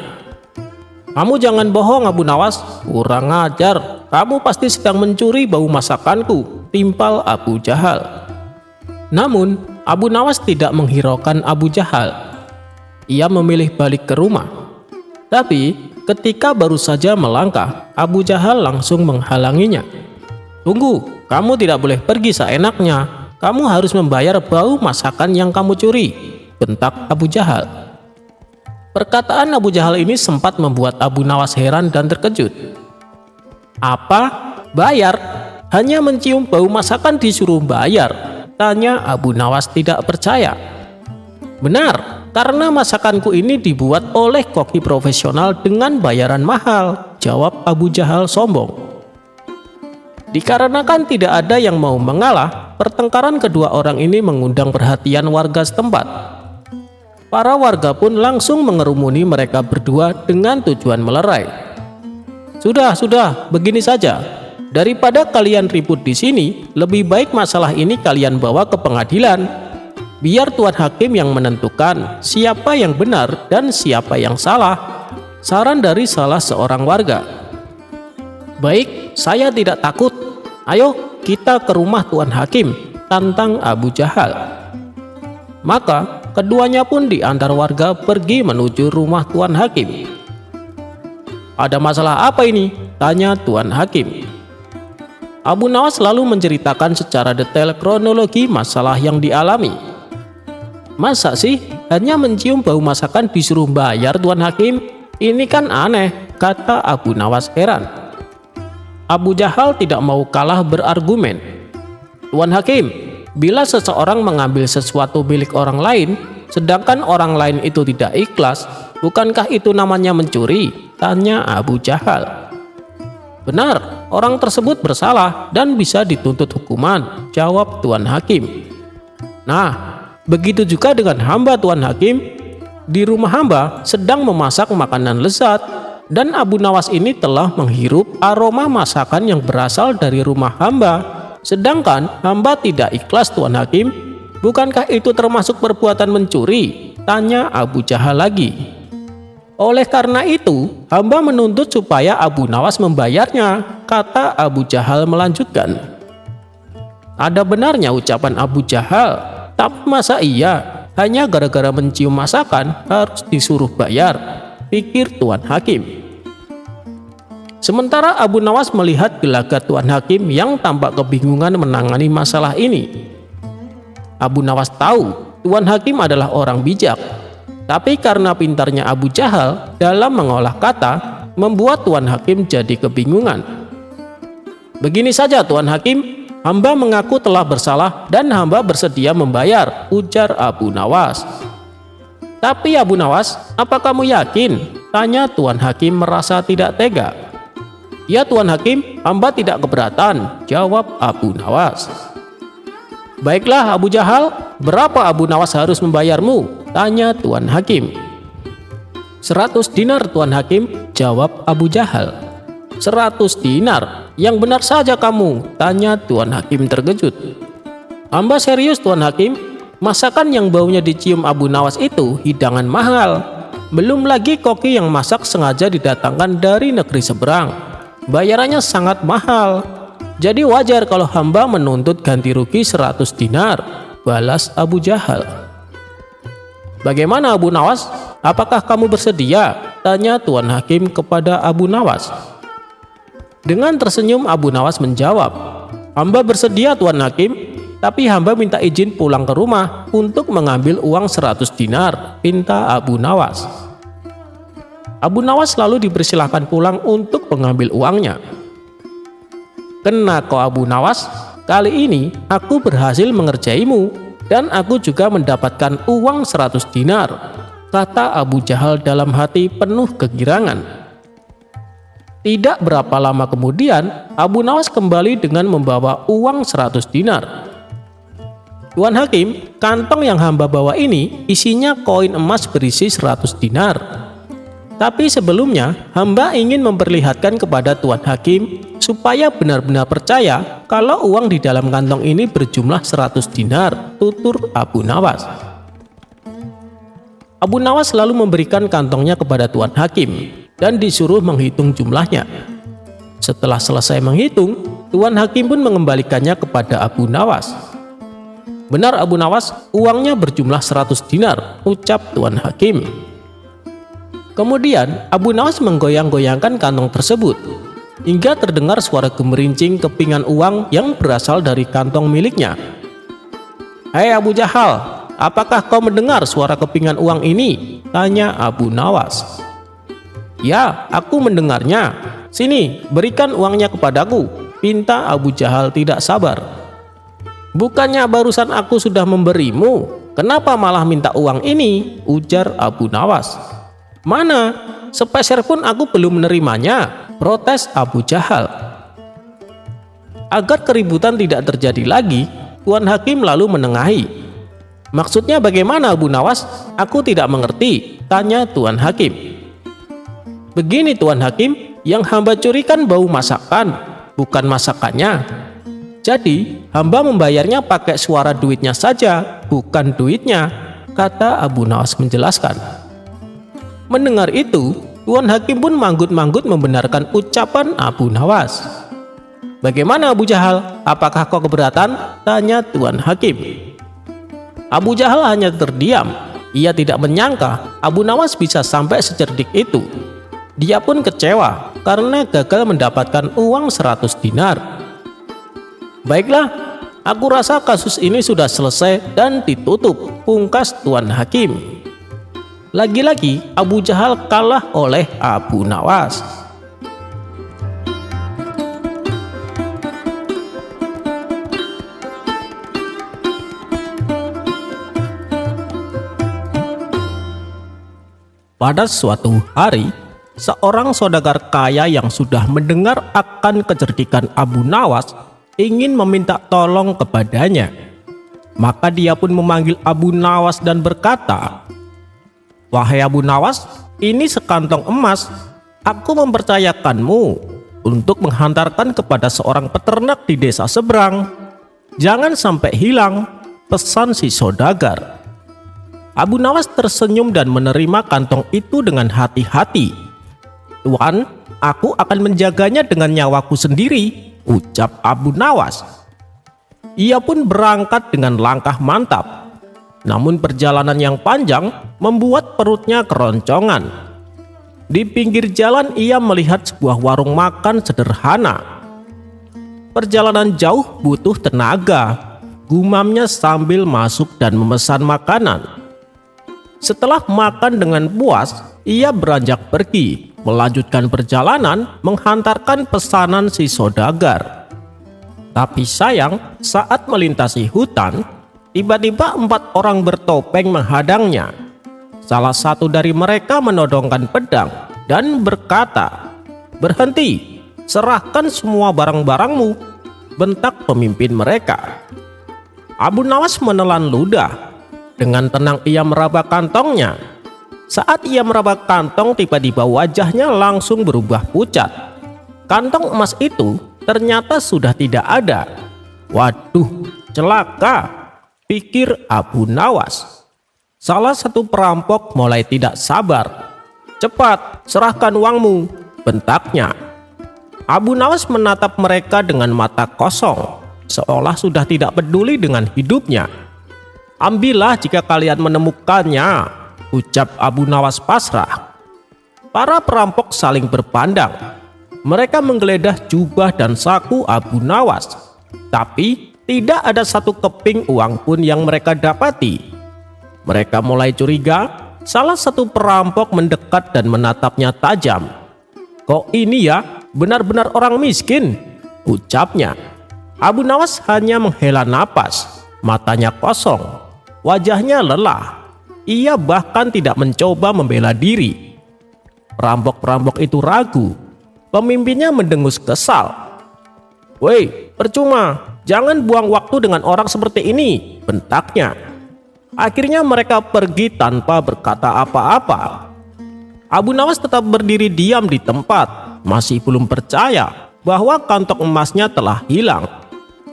"Kamu jangan bohong Abu Nawas, kurang ajar, kamu pasti sedang mencuri bau masakanku," timpal Abu Jahal. Namun Abu Nawas tidak menghiraukan Abu Jahal. Ia memilih balik ke rumah. Tapi ketika baru saja melangkah, Abu Jahal langsung menghalanginya. "Tunggu, kamu tidak boleh pergi seenaknya. Kamu harus membayar bau masakan yang kamu curi," bentak Abu Jahal. Perkataan Abu Jahal ini sempat membuat Abu Nawas heran dan terkejut. "Apa? Bayar? Hanya mencium bau masakan disuruh bayar?" tanya Abu Nawas tidak percaya. "Benar, karena masakanku ini dibuat oleh koki profesional dengan bayaran mahal," jawab Abu Jahal sombong. Dikarenakan tidak ada yang mau mengalah, pertengkaran kedua orang ini mengundang perhatian warga setempat. Para warga pun langsung mengerumuni mereka berdua dengan tujuan melerai. Sudah, begini saja. Daripada kalian ribut di sini, lebih baik masalah ini kalian bawa ke pengadilan. Biar Tuan Hakim yang menentukan siapa yang benar dan siapa yang salah," saran dari salah seorang warga. "Baik, saya tidak takut. Ayo kita ke rumah Tuan Hakim," tantang Abu Jahal. Maka keduanya pun diantar warga pergi menuju rumah Tuan Hakim. "Ada masalah apa ini?" tanya Tuan Hakim. Abu Nawas lalu menceritakan secara detail kronologi masalah yang dialami. "Masa sih hanya mencium bau masakan disuruh bayar Tuan Hakim? Ini kan aneh," kata Abu Nawas heran. Abu Jahal tidak mau kalah berargumen. "Tuan Hakim, bila seseorang mengambil sesuatu milik orang lain, sedangkan orang lain itu tidak ikhlas, bukankah itu namanya mencuri?" tanya Abu Jahal. "Benar, orang tersebut bersalah dan bisa dituntut hukuman," jawab Tuan Hakim. "Nah, begitu juga dengan hamba Tuan Hakim. Di rumah hamba sedang memasak makanan lezat, dan Abu Nawas ini telah menghirup aroma masakan yang berasal dari rumah hamba, sedangkan hamba tidak ikhlas Tuan Hakim. Bukankah itu termasuk perbuatan mencuri?" tanya Abu Jahal lagi. "Oleh karena itu, hamba menuntut supaya Abu Nawas membayarnya," kata Abu Jahal melanjutkan. Ada benarnya ucapan Abu Jahal, tapi masa iya hanya gara-gara mencium masakan harus disuruh bayar, pikir Tuan Hakim. Sementara Abu Nawas melihat gelagat Tuan Hakim yang tampak kebingungan menangani masalah ini. Abu Nawas tahu Tuan Hakim adalah orang bijak, tapi karena pintarnya Abu Jahal dalam mengolah kata, membuat Tuan Hakim jadi kebingungan. "Begini saja Tuan Hakim, hamba mengaku telah bersalah dan hamba bersedia membayar," ujar Abu Nawas. "Tapi Abu Nawas, apa kamu yakin?" tanya Tuan Hakim merasa tidak tega. "Ya Tuan Hakim, hamba tidak keberatan," jawab Abu Nawas. "Baiklah Abu Jahal, berapa Abu Nawas harus membayarmu?" tanya Tuan Hakim. 100 dinar Tuan Hakim, jawab Abu Jahal. 100 dinar, yang benar saja kamu, tanya Tuan Hakim terkejut. Hamba serius Tuan Hakim, masakan yang baunya dicium Abu Nawas itu hidangan mahal. Belum lagi koki yang masak sengaja didatangkan dari negeri seberang. Bayarannya sangat mahal. Jadi wajar kalau hamba menuntut ganti rugi 100 dinar, balas Abu Jahal. Bagaimana Abu Nawas? Apakah kamu bersedia? Tanya Tuan Hakim kepada Abu Nawas. Dengan tersenyum Abu Nawas menjawab, hamba bersedia Tuan Hakim, tapi hamba minta izin pulang ke rumah untuk mengambil uang 100 dinar, pinta Abu Nawas. Abu Nawas lalu dipersilahkan pulang untuk mengambil uangnya. Kena kau Abu Nawas, kali ini aku berhasil mengerjaimu dan aku juga mendapatkan uang 100 dinar, kata Abu Jahal dalam hati penuh kegirangan. Tidak berapa lama kemudian, Abu Nawas kembali dengan membawa uang 100 dinar. Tuan Hakim, kantong yang hamba bawa ini isinya koin emas berisi 100 dinar. Tapi sebelumnya, hamba ingin memperlihatkan kepada Tuan Hakim supaya benar-benar percaya kalau uang di dalam kantong ini berjumlah 100 dinar, tutur Abu Nawas. Abu Nawas lalu memberikan kantongnya kepada Tuan Hakim dan disuruh menghitung jumlahnya. Setelah selesai menghitung, Tuan Hakim pun mengembalikannya kepada Abu Nawas. Benar Abu Nawas, uangnya berjumlah 100 dinar, ucap Tuan Hakim. Kemudian Abu Nawas menggoyang-goyangkan kantong tersebut hingga terdengar suara gemerincing kepingan uang yang berasal dari kantong miliknya. Hei Abu Jahal, apakah kau mendengar suara kepingan uang ini? Tanya Abu Nawas. Ya, aku mendengarnya. Sini, berikan uangnya kepadaku, pinta Abu Jahal tidak sabar. Bukannya barusan aku sudah memberimu, kenapa malah minta uang ini? Ujar Abu Nawas. Mana? Sepeser pun aku belum menerimanya, protes Abu Jahal. Agar keributan tidak terjadi lagi, Tuan Hakim lalu menengahi. Maksudnya bagaimana Abu Nawas? Aku tidak mengerti, tanya Tuan Hakim. Begini Tuan Hakim, yang hamba curikan bau masakan, bukan masakannya. Jadi hamba membayarnya pakai suara duitnya saja, bukan duitnya, kata Abu Nawas menjelaskan. Mendengar itu, Tuan Hakim pun manggut-manggut membenarkan ucapan Abu Nawas. Bagaimana Abu Jahal? Apakah kau keberatan? Tanya Tuan Hakim. Abu Jahal hanya terdiam. Ia tidak menyangka Abu Nawas bisa sampai secerdik itu. Dia pun kecewa karena gagal mendapatkan uang 100 dinar. Baiklah, aku rasa kasus ini sudah selesai dan ditutup, pungkas Tuan Hakim. Lagi-lagi Abu Jahal kalah oleh Abu Nawas. Pada suatu hari, seorang saudagar kaya yang sudah mendengar akan kecerdikan Abu Nawas ingin meminta tolong kepadanya. Maka dia pun memanggil Abu Nawas dan berkata, "Wahai Abu Nawas, ini sekantong emas. Aku mempercayakanmu untuk menghantarkan kepada seorang peternak di desa seberang. Jangan sampai hilang," pesan si saudagar. Abu Nawas tersenyum dan menerima kantong itu dengan hati-hati. "Tuan, aku akan menjaganya dengan nyawaku sendiri," ucap Abu Nawas. Ia pun berangkat dengan langkah mantap. Namun perjalanan yang panjang membuat perutnya keroncongan. Di pinggir jalan ia melihat sebuah warung makan sederhana. Perjalanan jauh butuh tenaga, gumamnya sambil masuk dan memesan makanan. Setelah makan dengan puas, ia beranjak pergi, melanjutkan perjalanan menghantarkan pesanan si saudagar. Tapi sayang, saat melintasi hutan, tiba-tiba 4 orang bertopeng menghadangnya. Salah satu dari mereka menodongkan pedang dan berkata, "Berhenti, serahkan semua barang-barangmu," bentak pemimpin mereka. Abu Nawas menelan ludah. Dengan tenang ia meraba kantongnya. Saat ia meraba kantong, tiba-tiba wajahnya langsung berubah pucat. Kantong emas itu ternyata sudah tidak ada. Waduh, celaka, pikir Abu Nawas. Salah satu perampok mulai tidak sabar. Cepat, serahkan uangmu, bentaknya. Abu Nawas menatap mereka dengan mata kosong, seolah sudah tidak peduli dengan hidupnya. Ambillah jika kalian menemukannya, ucap Abu Nawas pasrah. Para perampok saling berpandang. Mereka menggeledah jubah dan saku Abu Nawas, tapi tidak ada satu keping uang pun yang mereka dapati. Mereka mulai curiga. Salah satu perampok mendekat dan menatapnya tajam. "Kok ini ya, benar-benar orang miskin," ucapnya. Abu Nawas hanya menghela napas, matanya kosong, wajahnya lelah. Ia bahkan tidak mencoba membela diri. Perampok-perampok itu ragu. Pemimpinnya mendengus kesal. "Woi, percuma, jangan buang waktu dengan orang seperti ini," bentaknya. Akhirnya mereka pergi tanpa berkata apa-apa. Abu Nawas tetap berdiri diam di tempat, masih belum percaya bahwa kantong emasnya telah hilang.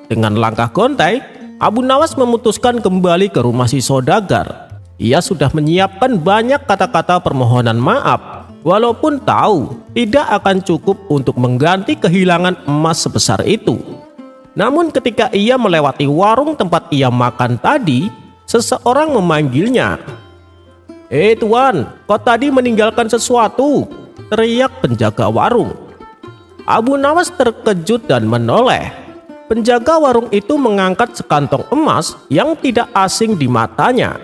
Dengan langkah gontai, Abu Nawas memutuskan kembali ke rumah si saudagar. Ia sudah menyiapkan banyak kata-kata permohonan maaf, walaupun tahu tidak akan cukup untuk mengganti kehilangan emas sebesar itu. Namun ketika ia melewati warung tempat ia makan tadi, seseorang memanggilnya. Tuan, kau tadi meninggalkan sesuatu," teriak penjaga warung. Abu Nawas terkejut dan menoleh. Penjaga warung itu mengangkat sekantong emas yang tidak asing di matanya.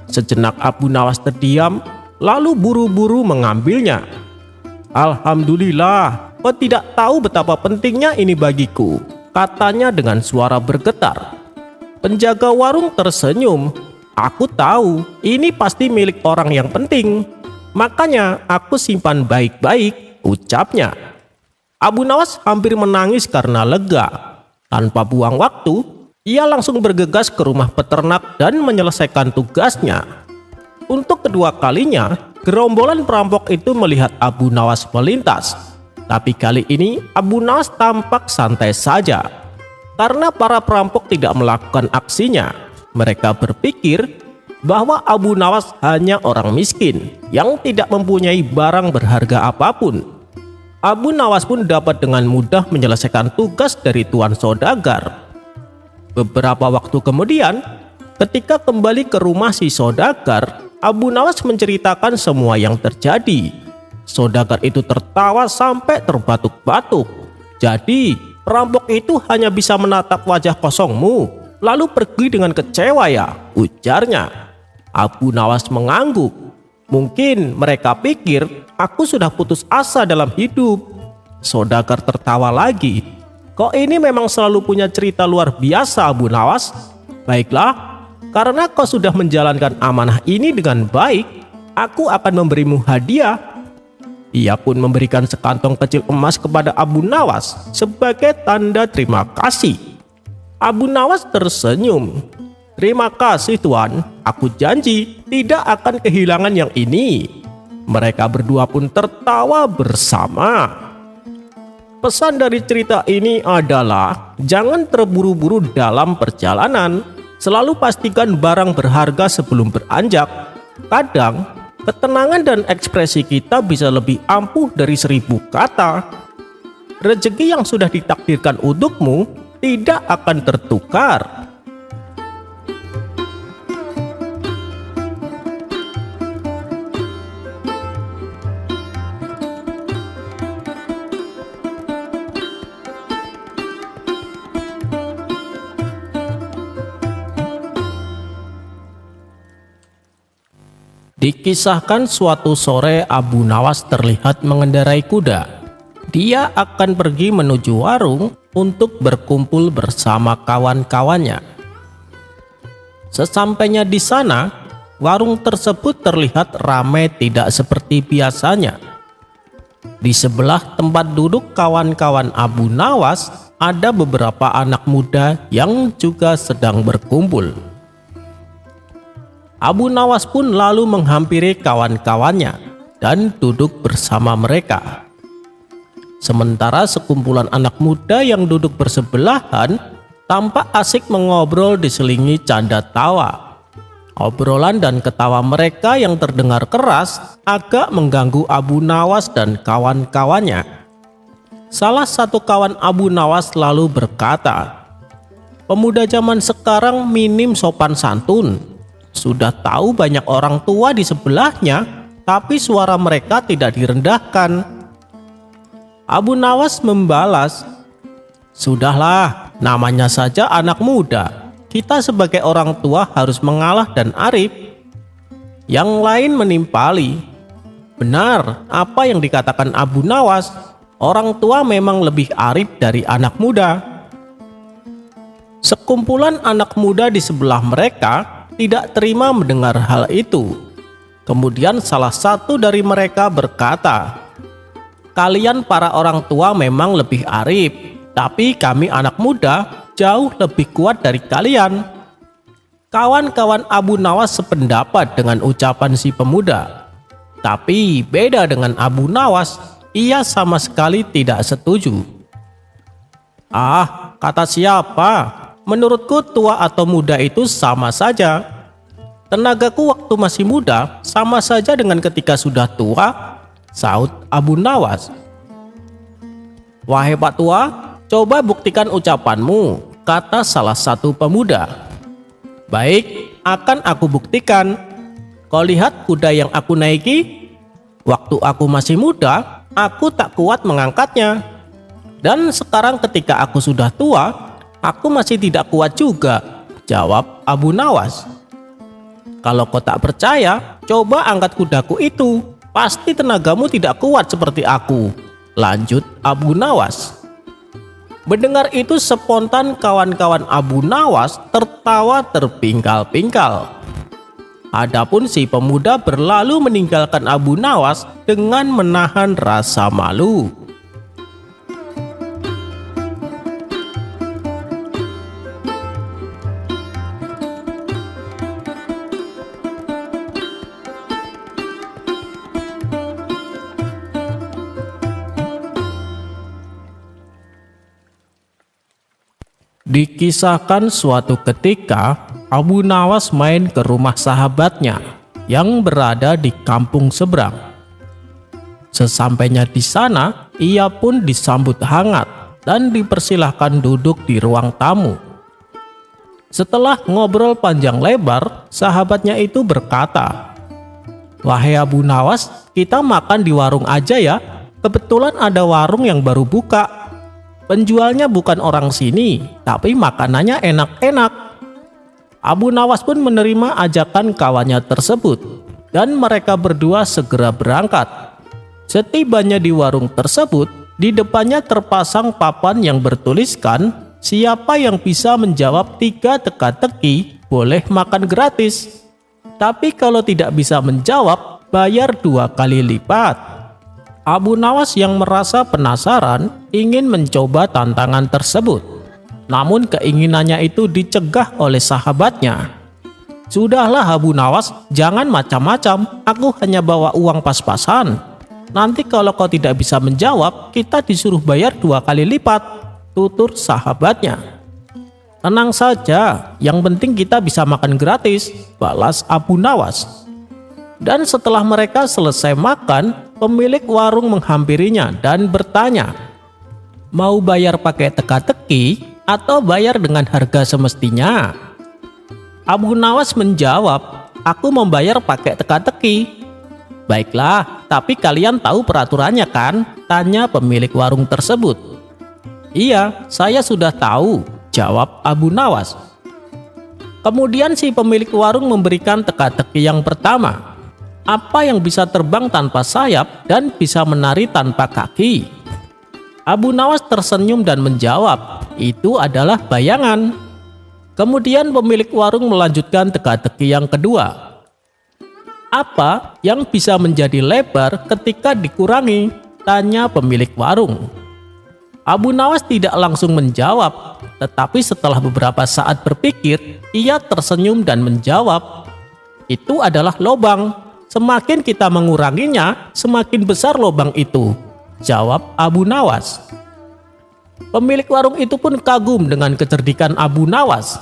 Sejenak Abu Nawas terdiam, lalu buru-buru mengambilnya. "Alhamdulillah, kau tidak tahu betapa pentingnya ini bagiku," katanya dengan suara bergetar. Penjaga warung tersenyum. "Aku tahu ini pasti milik orang yang penting, makanya aku simpan baik-baik," ucapnya. Abu Nawas hampir menangis karena lega. Tanpa buang waktu, ia langsung bergegas ke rumah peternak dan menyelesaikan tugasnya. Untuk kedua kalinya, gerombolan perampok itu melihat Abu Nawas melintas. Tapi kali ini Abu Nawas tampak santai saja. Karena para perampok tidak melakukan aksinya, mereka berpikir bahwa Abu Nawas hanya orang miskin yang tidak mempunyai barang berharga apapun. Abu Nawas pun dapat dengan mudah menyelesaikan tugas dari tuan saudagar. Beberapa waktu kemudian, ketika kembali ke rumah si saudagar, Abu Nawas menceritakan semua yang terjadi. Saudagar itu tertawa sampai terbatuk-batuk. "Jadi perampok itu hanya bisa menatap wajah kosongmu, lalu pergi dengan kecewa ya?" ujarnya. Abu Nawas mengangguk. "Mungkin mereka pikir aku sudah putus asa dalam hidup." Saudagar tertawa lagi. "Kok ini memang selalu punya cerita luar biasa, Abu Nawas. Baiklah, karena kau sudah menjalankan amanah ini dengan baik, aku akan memberimu hadiah." Ia pun memberikan sekantong kecil emas kepada Abu Nawas sebagai tanda terima kasih. Abu Nawas tersenyum. "Terima kasih tuan, aku janji tidak akan kehilangan yang ini." Mereka berdua pun tertawa bersama. Pesan dari cerita ini adalah jangan terburu-buru dalam perjalanan. Selalu pastikan barang berharga sebelum beranjak. Kadang ketenangan dan ekspresi kita bisa lebih ampuh dari 1000 kata. Rezeki yang sudah ditakdirkan untukmu tidak akan tertukar. Dikisahkan suatu sore Abu Nawas terlihat mengendarai kuda. Dia akan pergi menuju warung untuk berkumpul bersama kawan-kawannya. Sesampainya di sana, warung tersebut terlihat ramai tidak seperti biasanya. Di sebelah tempat duduk kawan-kawan Abu Nawas, ada beberapa anak muda yang juga sedang berkumpul. Abu Nawas pun lalu menghampiri kawan-kawannya dan duduk bersama mereka. Sementara sekumpulan anak muda yang duduk bersebelahan tampak asik mengobrol diselingi canda tawa. Obrolan dan ketawa mereka yang terdengar keras agak mengganggu Abu Nawas dan kawan-kawannya. Salah satu kawan Abu Nawas lalu berkata, "Pemuda zaman sekarang minim sopan santun. Sudah tahu banyak orang tua di sebelahnya, tapi suara mereka tidak direndahkan." Abu Nawas membalas, "Sudahlah, namanya saja anak muda. Kita sebagai orang tua harus mengalah dan arif." Yang lain menimpali, "Benar apa yang dikatakan Abu Nawas. Orang tua memang lebih arif dari anak muda." Sekumpulan anak muda di sebelah mereka tidak terima mendengar hal itu. Kemudian salah satu dari mereka berkata, "Kalian para orang tua memang lebih arif, tapi kami anak muda jauh lebih kuat dari kalian." Kawan-kawan Abu Nawas sependapat dengan ucapan si pemuda. Tapi beda dengan Abu Nawas, ia sama sekali tidak setuju. "Ah, kata siapa? Menurutku tua atau muda itu sama saja. Tenagaku waktu masih muda sama saja dengan ketika sudah tua," saut Abu Nawas. "Wahai Pak Tua, coba buktikan ucapanmu," kata salah satu pemuda. "Baik, akan aku buktikan. Kau lihat kuda yang aku naiki? Waktu aku masih muda, aku tak kuat mengangkatnya. Dan sekarang ketika aku sudah tua, aku masih tidak kuat juga," jawab Abu Nawas. "Kalau kau tak percaya, coba angkat kudaku itu. Pasti tenagamu tidak kuat seperti aku," lanjut Abu Nawas. Mendengar itu spontan kawan-kawan Abu Nawas tertawa terpingkal-pingkal. Adapun si pemuda berlalu meninggalkan Abu Nawas dengan menahan rasa malu. Dikisahkan suatu ketika Abu Nawas main ke rumah sahabatnya yang berada di kampung seberang. Sesampainya di sana, ia pun disambut hangat dan dipersilahkan duduk di ruang tamu. Setelah ngobrol panjang lebar, sahabatnya itu berkata, "Wahai Abu Nawas, kita makan di warung aja ya. Kebetulan ada warung yang baru buka. Penjualnya bukan orang sini, tapi makanannya enak-enak." Abu Nawas pun menerima ajakan kawannya tersebut, dan mereka berdua segera berangkat. Setibanya di warung tersebut, di depannya terpasang papan yang bertuliskan, siapa yang bisa menjawab 3 teka-teki boleh makan gratis. Tapi kalau tidak bisa menjawab, bayar 2 kali lipat. Abu Nawas yang merasa penasaran ingin mencoba tantangan tersebut. Namun keinginannya itu dicegah oleh sahabatnya. "Sudahlah Abu Nawas, jangan macam-macam. Aku hanya bawa uang pas-pasan. Nanti kalau kau tidak bisa menjawab, kita disuruh bayar 2 kali lipat," tutur sahabatnya. "Tenang saja, yang penting kita bisa makan gratis," balas Abu Nawas. Dan setelah mereka selesai makan, pemilik warung menghampirinya dan bertanya, "Mau bayar pakai teka-teki atau bayar dengan harga semestinya?" Abu Nawas menjawab, "Aku membayar pakai teka-teki." "Baiklah, tapi kalian tahu peraturannya kan?" tanya pemilik warung tersebut. "Iya, saya sudah tahu," jawab Abu Nawas. Kemudian si pemilik warung memberikan teka-teki yang pertama. Apa yang bisa terbang tanpa sayap dan bisa menari tanpa kaki? Abu Nawas tersenyum dan menjawab, "Itu adalah bayangan." Kemudian pemilik warung melanjutkan teka-teki yang kedua. Apa yang bisa menjadi lebar ketika dikurangi? Tanya pemilik warung. Abu Nawas tidak langsung menjawab, tetapi setelah beberapa saat berpikir, ia tersenyum dan menjawab, Itu adalah lubang. Semakin kita menguranginya, semakin besar lubang itu, jawab Abu Nawas. Pemilik warung itu pun kagum dengan kecerdikan Abu Nawas.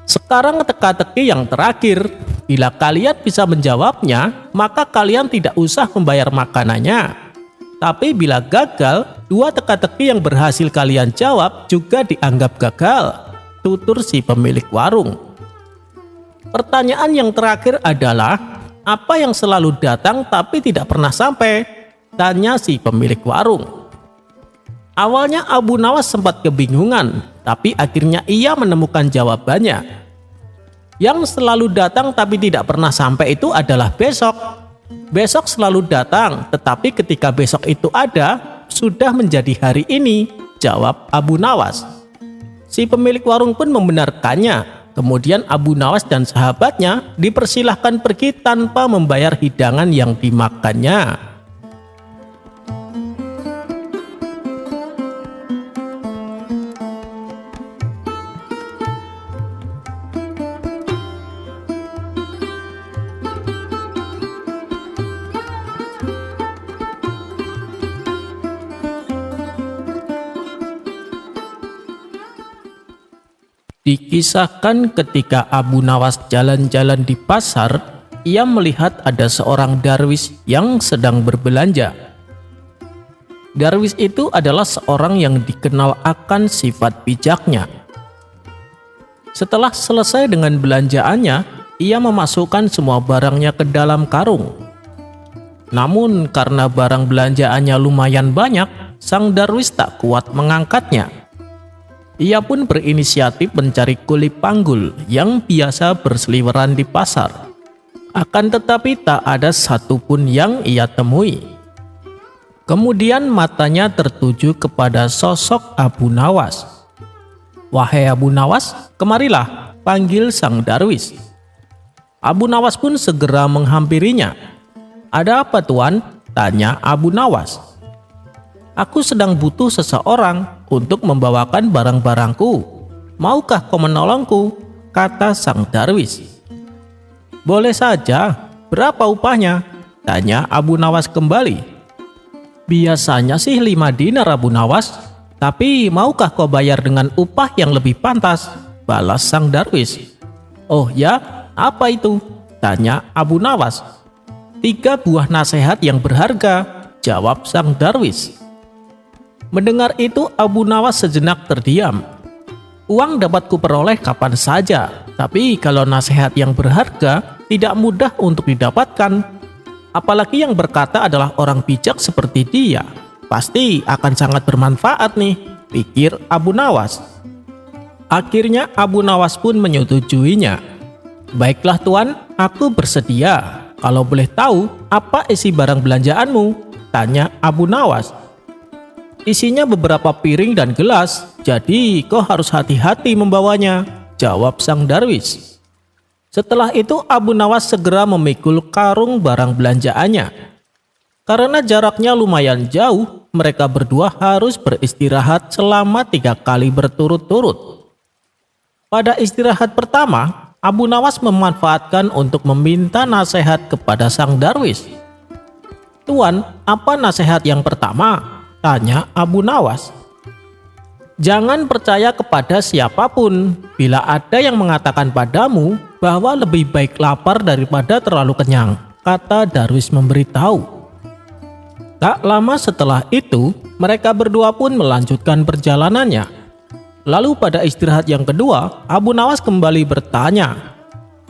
Sekarang teka-teki yang terakhir. Bila kalian bisa menjawabnya, maka kalian tidak usah membayar makanannya. Tapi bila gagal, 2 teka-teki yang berhasil kalian jawab juga dianggap gagal, tutur si pemilik warung. Pertanyaan yang terakhir adalah, apa yang selalu datang tapi tidak pernah sampai? Tanya si pemilik warung. Awalnya Abu Nawas sempat kebingungan, tapi akhirnya ia menemukan jawabannya. Yang selalu datang tapi tidak pernah sampai itu adalah besok. Besok selalu datang, tetapi ketika besok itu ada, sudah menjadi hari ini, jawab Abu Nawas. Si pemilik warung pun membenarkannya. Kemudian Abu Nawas dan sahabatnya dipersilahkan pergi tanpa membayar hidangan yang dimakannya. Dikisahkan ketika Abu Nawas jalan-jalan di pasar, ia melihat ada seorang darwis yang sedang berbelanja. Darwis itu adalah seorang yang dikenal akan sifat bijaknya. Setelah selesai dengan belanjaannya, ia memasukkan semua barangnya ke dalam karung. Namun karena barang belanjaannya lumayan banyak, sang darwis tak kuat mengangkatnya. Ia pun berinisiatif mencari kuli panggul yang biasa berseliweran di pasar. Akan tetapi tak ada satupun yang ia temui. Kemudian matanya tertuju kepada sosok Abu Nawas. "Wahai Abu Nawas, kemarilah," panggil sang darwis. Abu Nawas pun segera menghampirinya. "Ada apa, Tuan?" tanya Abu Nawas. "Aku sedang butuh seseorang untuk membawakan barang-barangku. Maukah kau menolongku?" kata sang darwis. "Boleh saja. Berapa upahnya?" tanya Abu Nawas kembali. "Biasanya sih 5 dinar, Abu Nawas. Tapi maukah kau bayar dengan upah yang lebih pantas?" balas sang darwis. "Oh ya, apa itu?" tanya Abu Nawas. "3 buah nasihat yang berharga," jawab sang darwis. Mendengar itu Abu Nawas sejenak terdiam. Uang dapat kuperoleh kapan saja, tapi kalau nasihat yang berharga tidak mudah untuk didapatkan. Apalagi yang berkata adalah orang bijak seperti dia. Pasti akan sangat bermanfaat nih, pikir Abu Nawas. Akhirnya Abu Nawas pun menyetujuinya. "Baiklah Tuan, aku bersedia. Kalau boleh tahu, apa isi barang belanjaanmu?" tanya Abu Nawas. "Isinya beberapa piring dan gelas, jadi kau harus hati-hati membawanya," jawab sang darwis. Setelah itu Abu Nawas segera memikul karung barang belanjaannya. Karena jaraknya lumayan jauh, mereka berdua harus beristirahat selama 3 kali berturut-turut. Pada istirahat pertama, Abu Nawas memanfaatkan untuk meminta nasihat kepada sang darwis. "Tuan, apa nasihat yang pertama?" tanya Abu Nawas. "Jangan percaya kepada siapapun. Bila ada yang mengatakan padamu bahwa lebih baik lapar daripada terlalu kenyang," kata darwis memberitahu. Tak lama setelah itu, mereka berdua pun melanjutkan perjalanannya. Lalu pada istirahat yang kedua, Abu Nawas kembali bertanya,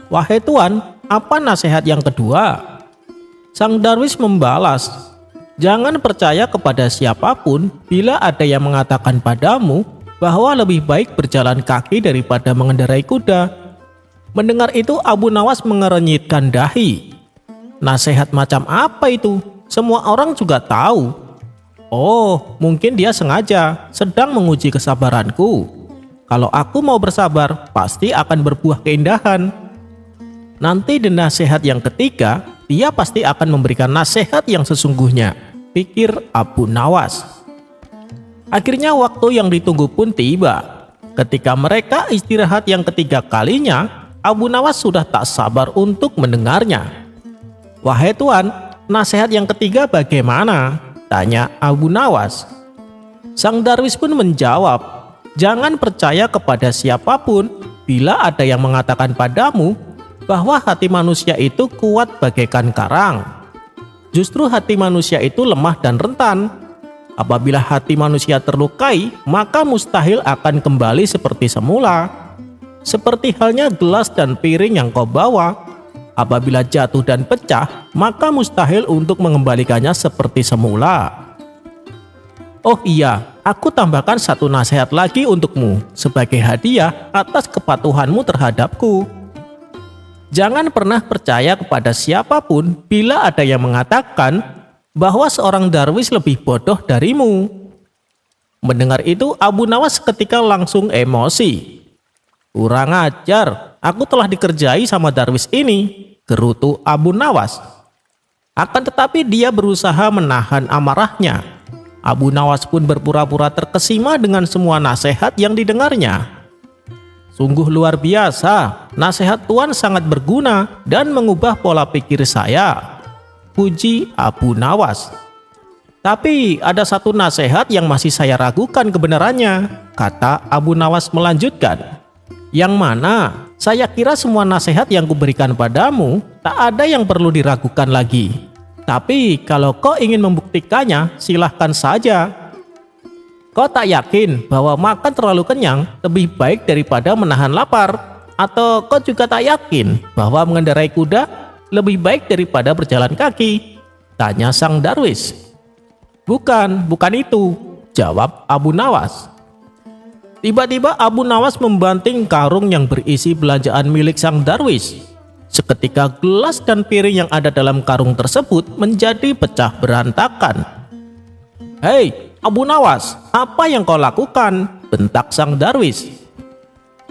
"Wahai Tuan, apa nasihat yang kedua?" Sang darwis membalas, "Jangan percaya kepada siapapun bila ada yang mengatakan padamu bahwa lebih baik berjalan kaki daripada mengendarai kuda." Mendengar itu Abu Nawas mengerenyitkan dahi. "Nasihat macam apa itu? Semua orang juga tahu." "Oh, mungkin dia sengaja sedang menguji kesabaranku. Kalau aku mau bersabar, pasti akan berbuah keindahan. Nanti di nasihat yang ketiga, dia pasti akan memberikan nasihat yang sesungguhnya," pikir Abu Nawas. Akhirnya waktu yang ditunggu pun tiba. Ketika mereka istirahat yang ketiga kalinya, Abu Nawas sudah tak sabar untuk mendengarnya. "Wahai Tuan, nasihat yang ketiga bagaimana?" tanya Abu Nawas. Sang darwis pun menjawab, "Jangan percaya kepada siapapun bila ada yang mengatakan padamu bahwa hati manusia itu kuat bagaikan karang. Justru hati manusia itu lemah dan rentan. Apabila hati manusia terlukai, maka mustahil akan kembali seperti semula. Seperti halnya gelas dan piring yang kau bawa. Apabila jatuh dan pecah, maka mustahil untuk mengembalikannya seperti semula. Oh iya, aku tambahkan satu nasihat lagi untukmu sebagai hadiah atas kepatuhanmu terhadapku. Jangan pernah percaya kepada siapapun bila ada yang mengatakan bahwa seorang darwis lebih bodoh darimu." Mendengar itu, Abu Nawas ketika langsung emosi. "Kurang ajar, aku telah dikerjai sama darwis ini," gerutu Abu Nawas. Akan tetapi dia berusaha menahan amarahnya. Abu Nawas pun berpura-pura terkesima dengan semua nasihat yang didengarnya. "Sungguh luar biasa, nasihat Tuan sangat berguna dan mengubah pola pikir saya," puji Abu Nawas. "Tapi ada satu nasihat yang masih saya ragukan kebenarannya," kata Abu Nawas melanjutkan. "Yang mana saya kira semua nasihat yang kuberikan padamu tak ada yang perlu diragukan lagi. Tapi kalau kau ingin membuktikannya, silahkan saja. Kau tak yakin bahwa makan terlalu kenyang lebih baik daripada menahan lapar? Atau kau juga tak yakin bahwa mengendarai kuda lebih baik daripada berjalan kaki?" tanya sang darwis. Bukan itu," jawab Abu Nawas. Tiba-tiba Abu Nawas membanting karung yang berisi belanjaan milik sang darwis. Seketika gelas dan piring yang ada dalam karung tersebut menjadi pecah berantakan. "Hei Abu Nawas, apa yang kau lakukan?" bentak sang darwis.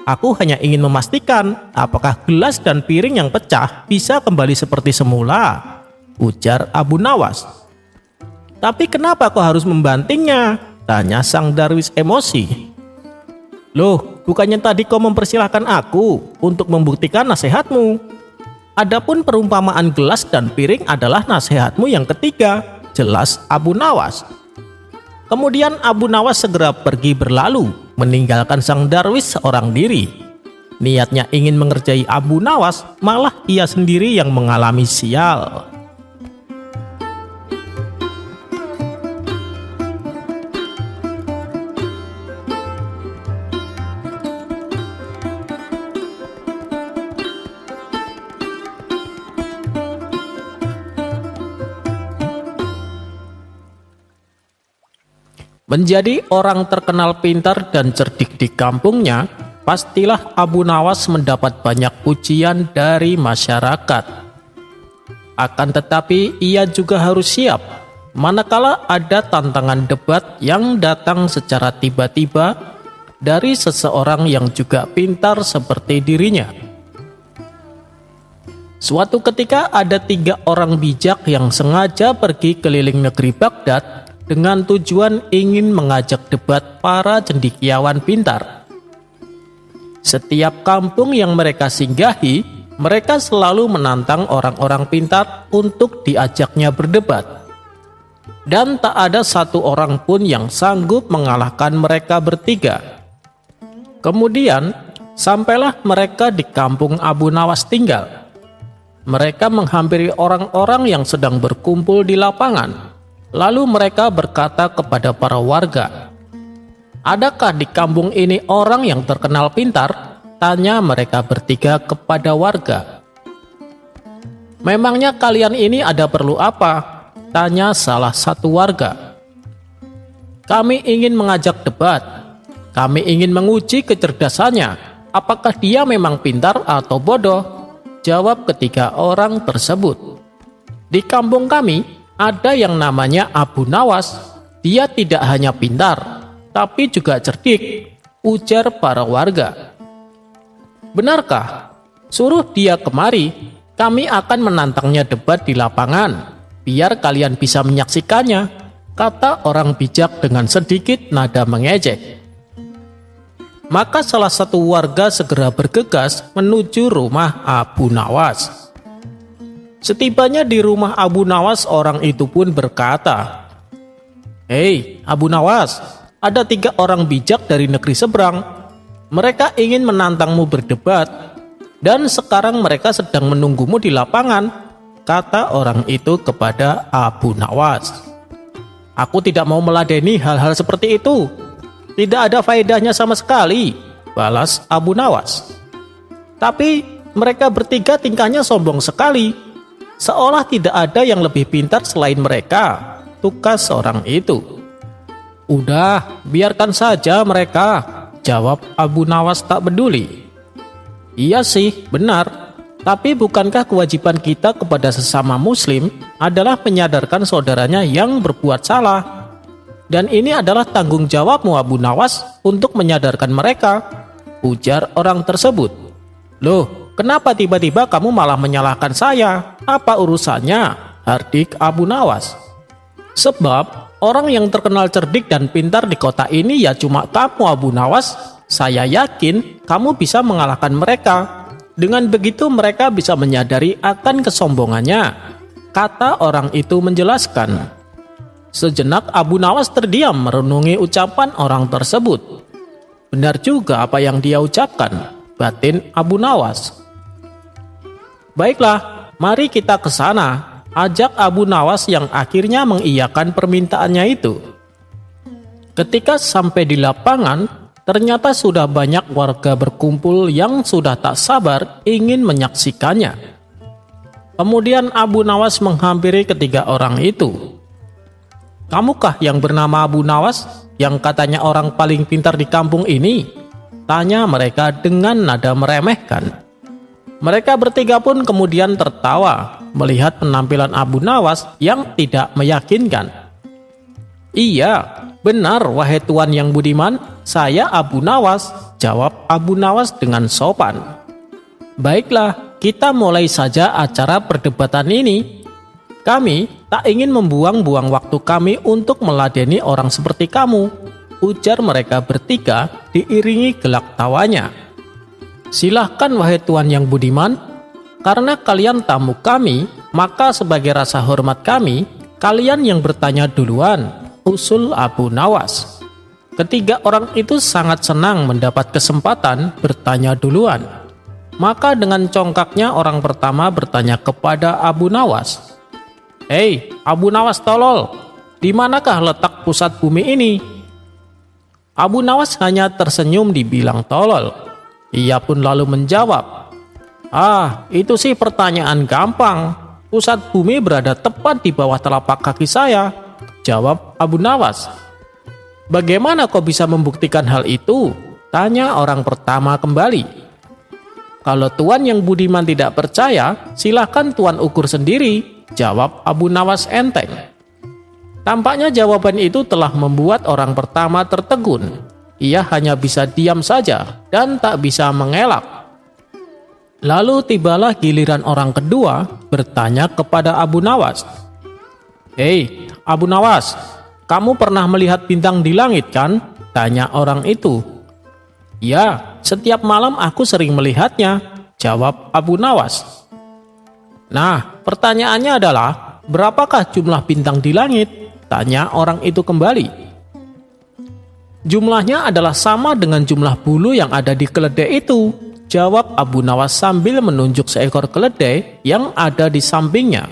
"Aku hanya ingin memastikan apakah gelas dan piring yang pecah bisa kembali seperti semula," ujar Abu Nawas. "Tapi kenapa kau harus membantingnya?" tanya sang darwis emosi. "Loh, bukannya tadi kau mempersilahkan aku untuk membuktikan nasihatmu? Adapun perumpamaan gelas dan piring adalah nasihatmu yang ketiga," jelas Abu Nawas. Kemudian Abu Nawas segera pergi berlalu, meninggalkan sang darwis seorang diri. Niatnya ingin mengerjai Abu Nawas, malah ia sendiri yang mengalami sial. Menjadi orang terkenal pintar dan cerdik di kampungnya, pastilah Abu Nawas mendapat banyak pujian dari masyarakat. Akan tetapi ia juga harus siap manakala ada tantangan debat yang datang secara tiba-tiba dari seseorang yang juga pintar seperti dirinya. Suatu ketika ada 3 orang bijak yang sengaja pergi keliling negeri Baghdad dengan tujuan ingin mengajak debat para cendekiawan pintar. Setiap kampung yang mereka singgahi, mereka selalu menantang orang-orang pintar untuk diajaknya berdebat. Dan tak ada satu orang pun yang sanggup mengalahkan mereka bertiga. Kemudian, sampailah mereka di kampung Abu Nawas tinggal. Mereka menghampiri orang-orang yang sedang berkumpul di lapangan. Lalu mereka berkata kepada para warga, "Adakah di kampung ini orang yang terkenal pintar?" tanya mereka bertiga kepada warga. "Memangnya kalian ini ada perlu apa?" tanya salah satu warga. "Kami ingin mengajak debat. Kami ingin menguji kecerdasannya. Apakah dia memang pintar atau bodoh?" jawab ketiga orang tersebut. "Di kampung kami ada yang namanya Abu Nawas. Dia tidak hanya pintar, tapi juga cerdik," ujar para warga. "Benarkah? Suruh dia kemari. Kami akan menantangnya debat di lapangan, biar kalian bisa menyaksikannya," kata orang bijak dengan sedikit nada mengejek. Maka salah satu warga segera bergegas menuju rumah Abu Nawas. Setibanya di rumah Abu Nawas, orang itu pun berkata, "Hei Abu Nawas, ada 3 orang bijak dari negeri seberang. Mereka ingin menantangmu berdebat, dan sekarang mereka sedang menunggumu di lapangan," kata orang itu kepada Abu Nawas. "Aku tidak mau meladeni hal-hal seperti itu. Tidak ada faedahnya sama sekali," balas Abu Nawas. "Tapi mereka bertiga tingkahnya sombong sekali, seolah tidak ada yang lebih pintar selain mereka," tukas orang itu. "Udah, biarkan saja mereka," jawab Abu Nawas tak peduli. "Iya sih, benar. Tapi bukankah kewajiban kita kepada sesama muslim adalah menyadarkan saudaranya yang berbuat salah? Dan ini adalah tanggung jawabmu Abu Nawas untuk menyadarkan mereka," ujar orang tersebut. "Loh, kenapa tiba-tiba kamu malah menyalahkan saya? Apa urusannya?" hardik Abu Nawas. "Sebab orang yang terkenal cerdik dan pintar di kota ini ya cuma kamu Abu Nawas. Saya yakin kamu bisa mengalahkan mereka. Dengan begitu mereka bisa menyadari akan kesombongannya," kata orang itu menjelaskan. Sejenak Abu Nawas terdiam merenungi ucapan orang tersebut. Benar juga apa yang dia ucapkan, batin Abu Nawas. "Baiklah, mari kita ke sana," ajak Abu Nawas yang akhirnya mengiyakan permintaannya itu. Ketika sampai di lapangan, ternyata sudah banyak warga berkumpul yang sudah tak sabar ingin menyaksikannya. Kemudian Abu Nawas menghampiri ketiga orang itu. "Kamukah yang bernama Abu Nawas, yang katanya orang paling pintar di kampung ini?" tanya mereka dengan nada meremehkan. Mereka bertiga pun kemudian tertawa melihat penampilan Abu Nawas yang tidak meyakinkan. "Iya, benar wahai Tuan yang budiman, saya Abu Nawas," jawab Abu Nawas dengan sopan. "Baiklah, kita mulai saja acara perdebatan ini. Kami tak ingin membuang-buang waktu kami untuk meladeni orang seperti kamu," ujar mereka bertiga diiringi gelak tawanya. "Silahkan wahai Tuan yang budiman, karena kalian tamu kami, maka sebagai rasa hormat kami, kalian yang bertanya duluan," usul Abu Nawas. Ketiga orang itu sangat senang mendapat kesempatan bertanya duluan. Maka dengan congkaknya orang pertama bertanya kepada Abu Nawas, "Hei Abu Nawas tolol, di manakah letak pusat bumi ini?" Abu Nawas hanya tersenyum dibilang tolol. Ia pun lalu menjawab, "Ah, itu sih pertanyaan gampang. Pusat bumi berada tepat di bawah telapak kaki saya," jawab Abu Nawas. "Bagaimana kau bisa membuktikan hal itu?" tanya orang pertama kembali. "Kalau Tuan yang budiman tidak percaya, silahkan Tuan ukur sendiri," jawab Abu Nawas enteng. Tampaknya jawaban itu telah membuat orang pertama tertegun. Ia hanya bisa diam saja dan tak bisa mengelak. Lalu tibalah giliran orang kedua bertanya kepada Abu Nawas. "Hei Abu Nawas, kamu pernah melihat bintang di langit kan?" tanya orang itu. "Ya, setiap malam aku sering melihatnya," jawab Abu Nawas. "Nah, pertanyaannya adalah, berapakah jumlah bintang di langit?" tanya orang itu kembali. "Jumlahnya adalah sama dengan jumlah bulu yang ada di keledai itu," jawab Abu Nawas sambil menunjuk seekor keledai yang ada di sampingnya.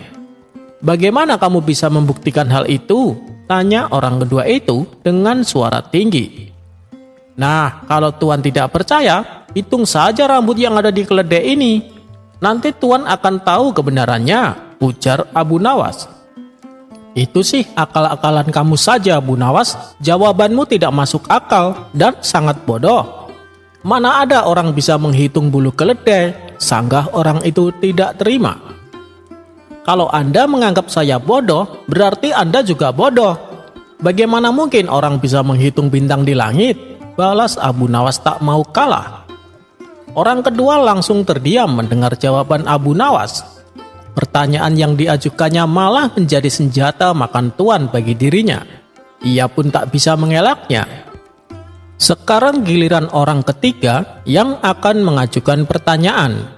"Bagaimana kamu bisa membuktikan hal itu?" tanya orang kedua itu dengan suara tinggi. "Nah, kalau Tuan tidak percaya, hitung saja rambut yang ada di keledai ini. Nanti Tuan akan tahu kebenarannya," ujar Abu Nawas. "Itu sih akal-akalan kamu saja Abu Nawas. Jawabanmu tidak masuk akal dan sangat bodoh. Mana ada orang bisa menghitung bulu keledai?" sanggah orang itu tidak terima. "Kalau Anda menganggap saya bodoh, berarti Anda juga bodoh. Bagaimana mungkin orang bisa menghitung bintang di langit?" balas Abu Nawas tak mau kalah. Orang kedua langsung terdiam mendengar jawaban Abu Nawas. Pertanyaan yang diajukannya malah menjadi senjata makan tuan bagi dirinya. Ia pun tak bisa mengelaknya. Sekarang giliran orang ketiga yang akan mengajukan pertanyaan.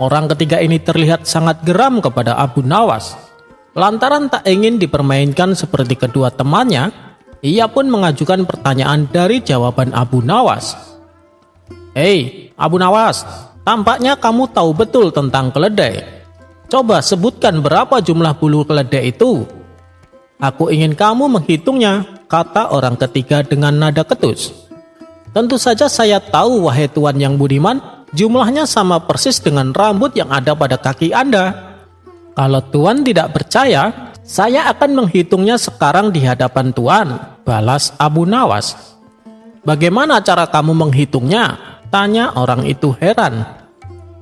Orang ketiga ini terlihat sangat geram kepada Abu Nawas. Lantaran tak ingin dipermainkan seperti kedua temannya, ia pun mengajukan pertanyaan dari jawaban Abu Nawas. "Hei, Abu Nawas, tampaknya kamu tahu betul tentang keledai. Coba sebutkan berapa jumlah bulu keledai itu." "Aku ingin kamu menghitungnya," kata orang ketiga dengan nada ketus. "Tentu saja saya tahu, wahai Tuan yang budiman, jumlahnya sama persis dengan rambut yang ada pada kaki Anda. Kalau Tuan tidak percaya, saya akan menghitungnya sekarang di hadapan Tuan," balas Abu Nawas. "Bagaimana cara kamu menghitungnya?" tanya orang itu heran.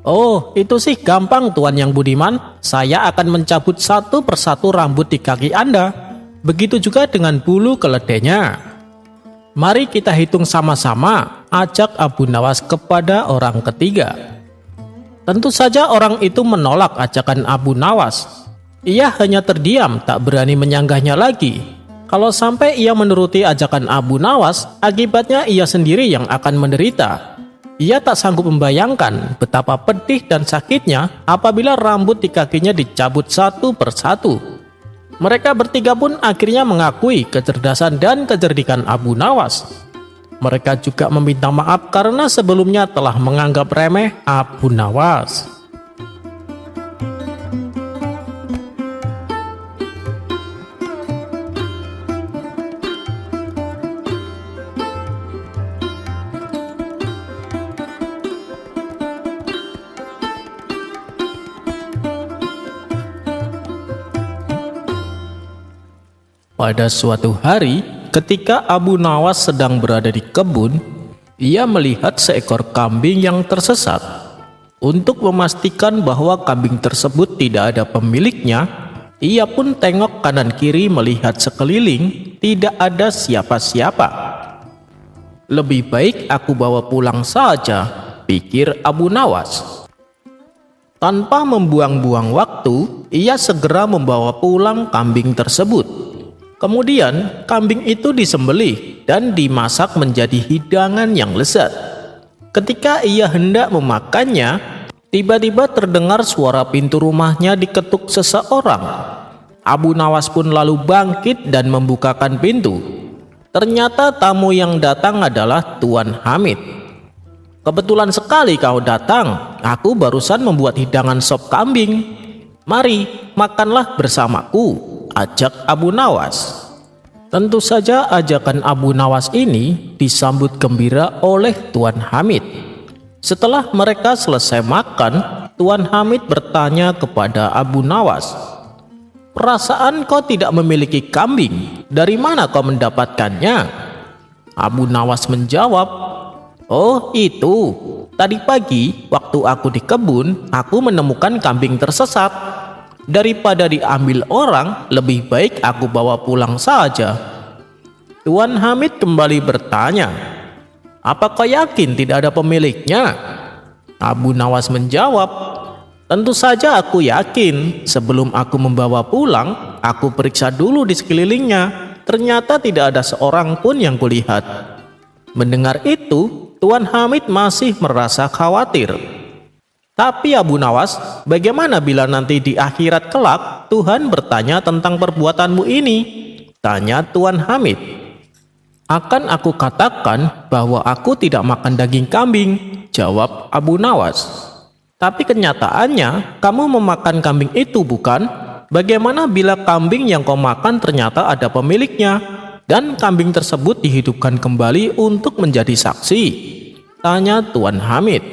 "Oh, itu sih gampang, Tuan yang budiman. Saya akan mencabut satu persatu rambut di kaki Anda. Begitu juga dengan bulu keledainya. Mari kita hitung sama-sama," ajak Abu Nawas kepada orang ketiga. Tentu saja orang itu menolak ajakan Abu Nawas. Ia hanya terdiam, tak berani menyanggahnya lagi. Kalau sampai ia menuruti ajakan Abu Nawas, akibatnya ia sendiri yang akan menderita. Ia tak sanggup membayangkan betapa pedih dan sakitnya apabila rambut di kakinya dicabut satu persatu. Mereka bertiga pun akhirnya mengakui kecerdasan dan kecerdikan Abu Nawas. Mereka juga meminta maaf karena sebelumnya telah menganggap remeh Abu Nawas. Pada suatu hari, ketika Abu Nawas sedang berada di kebun, ia melihat seekor kambing yang tersesat. Untuk memastikan bahwa kambing tersebut tidak ada pemiliknya, ia pun tengok kanan kiri melihat sekeliling, tidak ada siapa-siapa. "Lebih baik aku bawa pulang saja," pikir Abu Nawas. Tanpa membuang-buang waktu, ia segera membawa pulang kambing tersebut. Kemudian kambing itu disembelih dan dimasak menjadi hidangan yang lezat. Ketika ia hendak memakannya, tiba-tiba terdengar suara pintu rumahnya diketuk seseorang. Abu Nawas pun lalu bangkit dan membukakan pintu. Ternyata tamu yang datang adalah Tuan Hamid. "Kebetulan sekali kau datang. Aku barusan membuat hidangan sop kambing. Mari, makanlah bersamaku," ajak Abu Nawas. Tentu saja ajakan Abu Nawas ini disambut gembira oleh Tuan Hamid. Setelah mereka selesai makan, Tuan Hamid bertanya kepada Abu Nawas, "Perasaan kau tidak memiliki kambing, dari mana kau mendapatkannya?" Abu Nawas menjawab, "Oh itu, tadi pagi waktu aku di kebun, aku menemukan kambing tersesat. Daripada diambil orang, lebih baik aku bawa pulang saja." Tuan Hamid kembali bertanya, "Apa kau yakin tidak ada pemiliknya?" Abu Nawas menjawab, "Tentu saja aku yakin. Sebelum aku membawa pulang, aku periksa dulu di sekelilingnya. Ternyata tidak ada seorang pun yang kulihat." Mendengar itu, Tuan Hamid masih merasa khawatir. "Tapi Abu Nawas, bagaimana bila nanti di akhirat kelak Tuhan bertanya tentang perbuatanmu ini?" tanya Tuan Hamid. "Akan aku katakan bahwa aku tidak makan daging kambing," jawab Abu Nawas. "Tapi kenyataannya kamu memakan kambing itu, bukan? Bagaimana bila kambing yang kau makan ternyata ada pemiliknya dan kambing tersebut dihidupkan kembali untuk menjadi saksi?" tanya Tuan Hamid.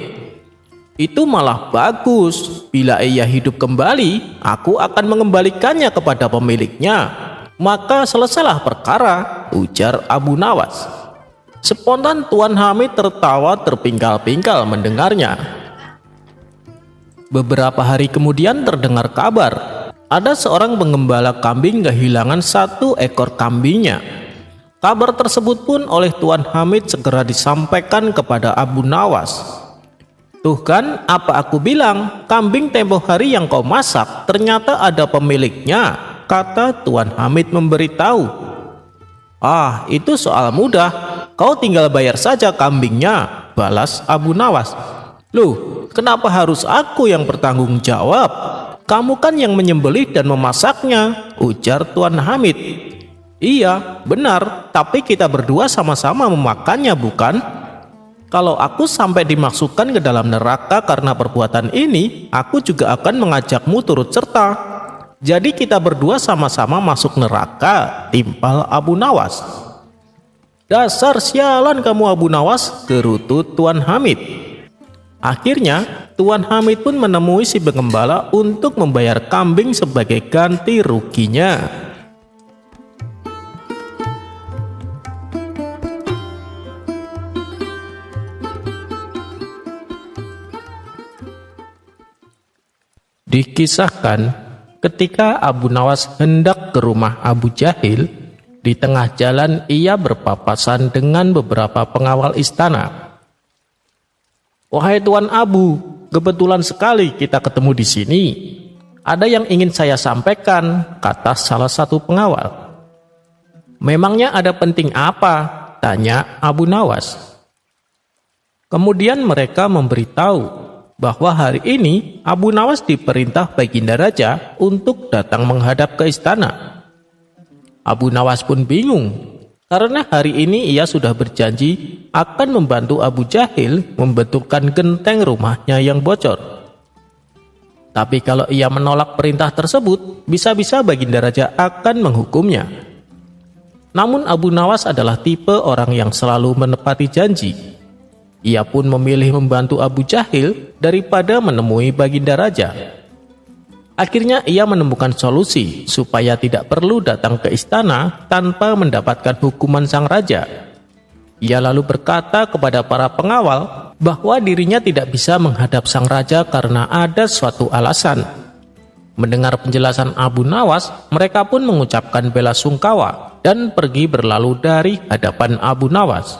"Itu malah bagus. Bila ia hidup kembali, aku akan mengembalikannya kepada pemiliknya. Maka selesailah perkara," ujar Abu Nawas. Spontan Tuan Hamid tertawa terpingkal-pingkal mendengarnya. Beberapa hari kemudian terdengar kabar, ada seorang penggembala kambing kehilangan satu ekor kambingnya. Kabar tersebut pun oleh Tuan Hamid segera disampaikan kepada Abu Nawas. "Tuh kan, apa aku bilang, kambing tempo hari yang kau masak ternyata ada pemiliknya," kata Tuan Hamid memberitahu. "Ah, itu soal mudah. Kau tinggal bayar saja kambingnya, balas Abu Nawas. Loh, kenapa harus aku yang bertanggung jawab? Kamu kan yang menyembelih dan memasaknya, ujar Tuan Hamid. Iya, benar, tapi kita berdua sama-sama memakannya, bukan? Kalau aku sampai dimasukkan ke dalam neraka karena perbuatan ini, aku juga akan mengajakmu turut serta. Jadi kita berdua sama-sama masuk neraka, timpal Abu Nawas. Dasar sialan kamu Abu Nawas, gerutu Tuan Hamid. Akhirnya, Tuan Hamid pun menemui si pengembala untuk membayar kambing sebagai ganti ruginya. Dikisahkan, ketika Abu Nawas hendak ke rumah Abu Jahil, di tengah jalan ia berpapasan dengan beberapa pengawal istana. Wahai Tuan Abu, kebetulan sekali kita ketemu di sini. Ada yang ingin saya sampaikan, kata salah satu pengawal. Memangnya ada penting apa? Tanya Abu Nawas. Kemudian mereka memberitahu bahwa hari ini Abu Nawas diperintah Baginda Raja untuk datang menghadap ke istana. Abu Nawas pun bingung, karena hari ini ia sudah berjanji akan membantu Abu Jahil membetulkan genteng rumahnya yang bocor. Tapi kalau ia menolak perintah tersebut, bisa-bisa Baginda Raja akan menghukumnya. Namun Abu Nawas adalah tipe orang yang selalu menepati janji. Ia pun memilih membantu Abu Jahil daripada menemui Baginda Raja. Akhirnya ia menemukan solusi supaya tidak perlu datang ke istana tanpa mendapatkan hukuman sang raja. Ia lalu berkata kepada para pengawal bahwa dirinya tidak bisa menghadap sang raja karena ada suatu alasan. Mendengar penjelasan Abu Nawas, mereka pun mengucapkan bela sungkawa dan pergi berlalu dari hadapan Abu Nawas.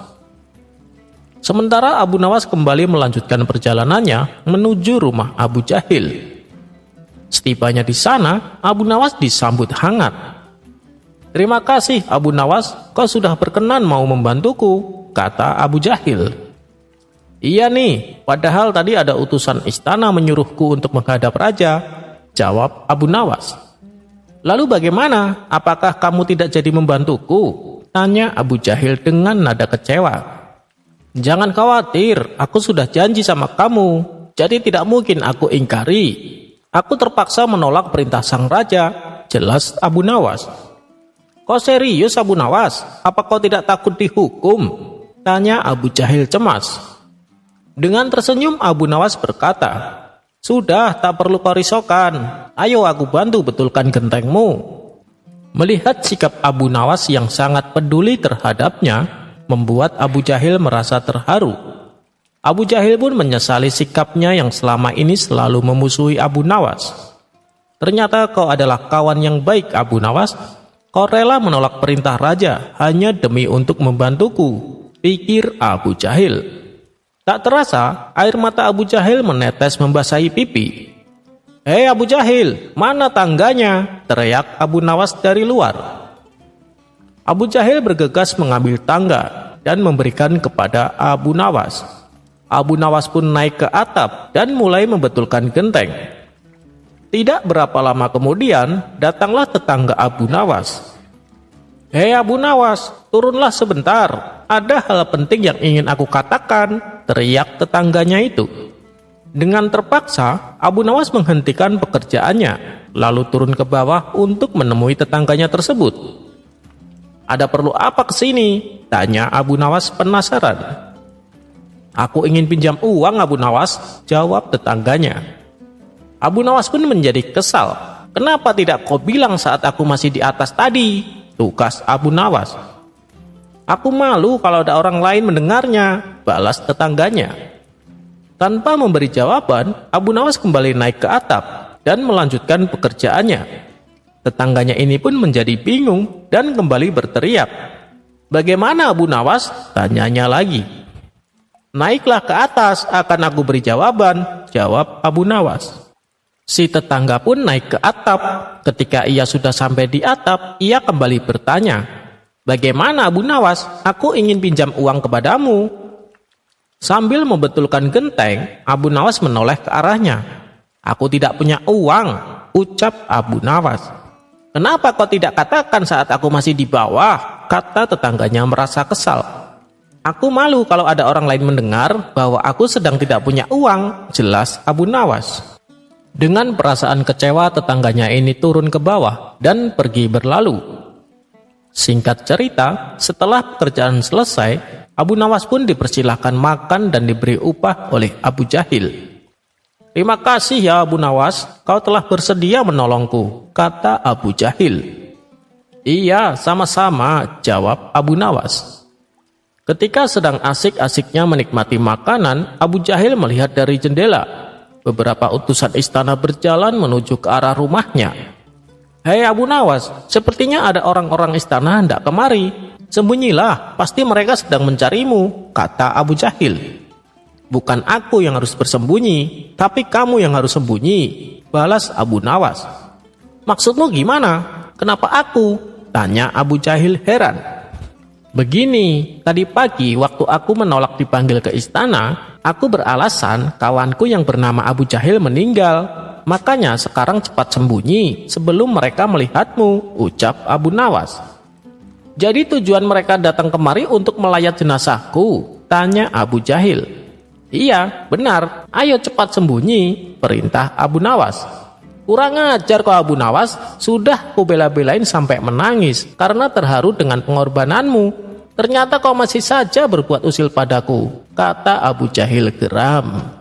Sementara Abu Nawas kembali melanjutkan perjalanannya menuju rumah Abu Jahil. Setibanya di sana, Abu Nawas disambut hangat. Terima kasih Abu Nawas, kau sudah berkenan mau membantuku, kata Abu Jahil. Iya nih, padahal tadi ada utusan istana menyuruhku untuk menghadap raja, jawab Abu Nawas. Lalu bagaimana? Apakah kamu tidak jadi membantuku? Tanya Abu Jahil dengan nada kecewa. Jangan khawatir, aku sudah janji sama kamu, jadi tidak mungkin aku ingkari. Aku terpaksa menolak perintah sang raja, jelas Abu Nawas. Kau serius Abu Nawas? Apa kau tidak takut dihukum? Tanya Abu Jahil cemas. Dengan tersenyum Abu Nawas berkata, sudah, tak perlu kau risaukan. Ayo aku bantu betulkan gentengmu. Melihat sikap Abu Nawas yang sangat peduli terhadapnya, membuat Abu Jahil merasa terharu. Abu Jahil pun menyesali sikapnya yang selama ini selalu memusuhi Abu Nawas. Ternyata kau adalah kawan yang baik Abu Nawas. Kau rela menolak perintah raja hanya demi untuk membantuku, pikir Abu Jahil. Tak terasa air mata Abu Jahil menetes membasahi pipi. Hei Abu Jahil, mana tangganya? Teriak Abu Nawas dari luar. Abu Jahil bergegas mengambil tangga dan memberikan kepada Abu Nawas. Abu Nawas pun naik ke atap dan mulai membetulkan genteng. Tidak berapa lama kemudian, datanglah tetangga Abu Nawas. Hei Abu Nawas, turunlah sebentar. Ada hal penting yang ingin aku katakan, teriak tetangganya itu. Dengan terpaksa, Abu Nawas menghentikan pekerjaannya, lalu turun ke bawah untuk menemui tetangganya tersebut. Ada perlu apa ke sini? Tanya Abu Nawas penasaran. Aku ingin pinjam uang Abu Nawas, jawab tetangganya. Abu Nawas pun menjadi kesal. Kenapa tidak kau bilang saat aku masih di atas tadi? Tugas Abu Nawas. Aku malu kalau ada orang lain mendengarnya, balas tetangganya. Tanpa memberi jawaban, Abu Nawas kembali naik ke atap dan melanjutkan pekerjaannya. Tetangganya ini pun menjadi bingung dan kembali berteriak. Bagaimana Abu Nawas? Tanyanya lagi. Naiklah ke atas, akan aku beri jawaban, jawab Abu Nawas. Si tetangga pun naik ke atap. Ketika ia sudah sampai di atap, ia kembali bertanya, "Bagaimana Abu Nawas? Aku ingin pinjam uang kepadamu." Sambil membetulkan genteng, Abu Nawas menoleh ke arahnya. "Aku tidak punya uang," ucap Abu Nawas. "Kenapa kau tidak katakan saat aku masih di bawah?" kata tetangganya merasa kesal. "Aku malu kalau ada orang lain mendengar bahwa aku sedang tidak punya uang," jelas Abu Nawas. Dengan perasaan kecewa, tetangganya ini turun ke bawah dan pergi berlalu. Singkat cerita, setelah pekerjaan selesai, Abu Nawas pun dipersilahkan makan dan diberi upah oleh Abu Jahil. "Terima kasih ya Abu Nawas, kau telah bersedia menolongku," kata Abu Jahil. "Iya, sama-sama," jawab Abu Nawas. Ketika sedang asik-asiknya menikmati makanan, Abu Jahil melihat dari jendela. Beberapa utusan istana berjalan menuju ke arah rumahnya. "Hei Abu Nawas, sepertinya ada orang-orang istana hendak kemari. Sembunyilah, pasti mereka sedang mencarimu," kata Abu Jahil. "Bukan aku yang harus bersembunyi, tapi kamu yang harus sembunyi," balas Abu Nawas. "Maksudmu gimana? Kenapa aku?" tanya Abu Jahil heran. "Begini, tadi pagi waktu aku menolak dipanggil ke istana, aku beralasan kawanku yang bernama Abu Jahil meninggal. Makanya sekarang cepat sembunyi sebelum mereka melihatmu," ucap Abu Nawas. "Jadi tujuan mereka datang kemari untuk melayat jenazahku?" tanya Abu Jahil. "Iya, benar. Ayo cepat sembunyi," perintah Abu Nawas. "Kurang ajar kau Abu Nawas, sudah kubela-belain sampai menangis karena terharu dengan pengorbananmu. Ternyata kau masih saja berbuat usil padaku," kata Abu Jahil geram.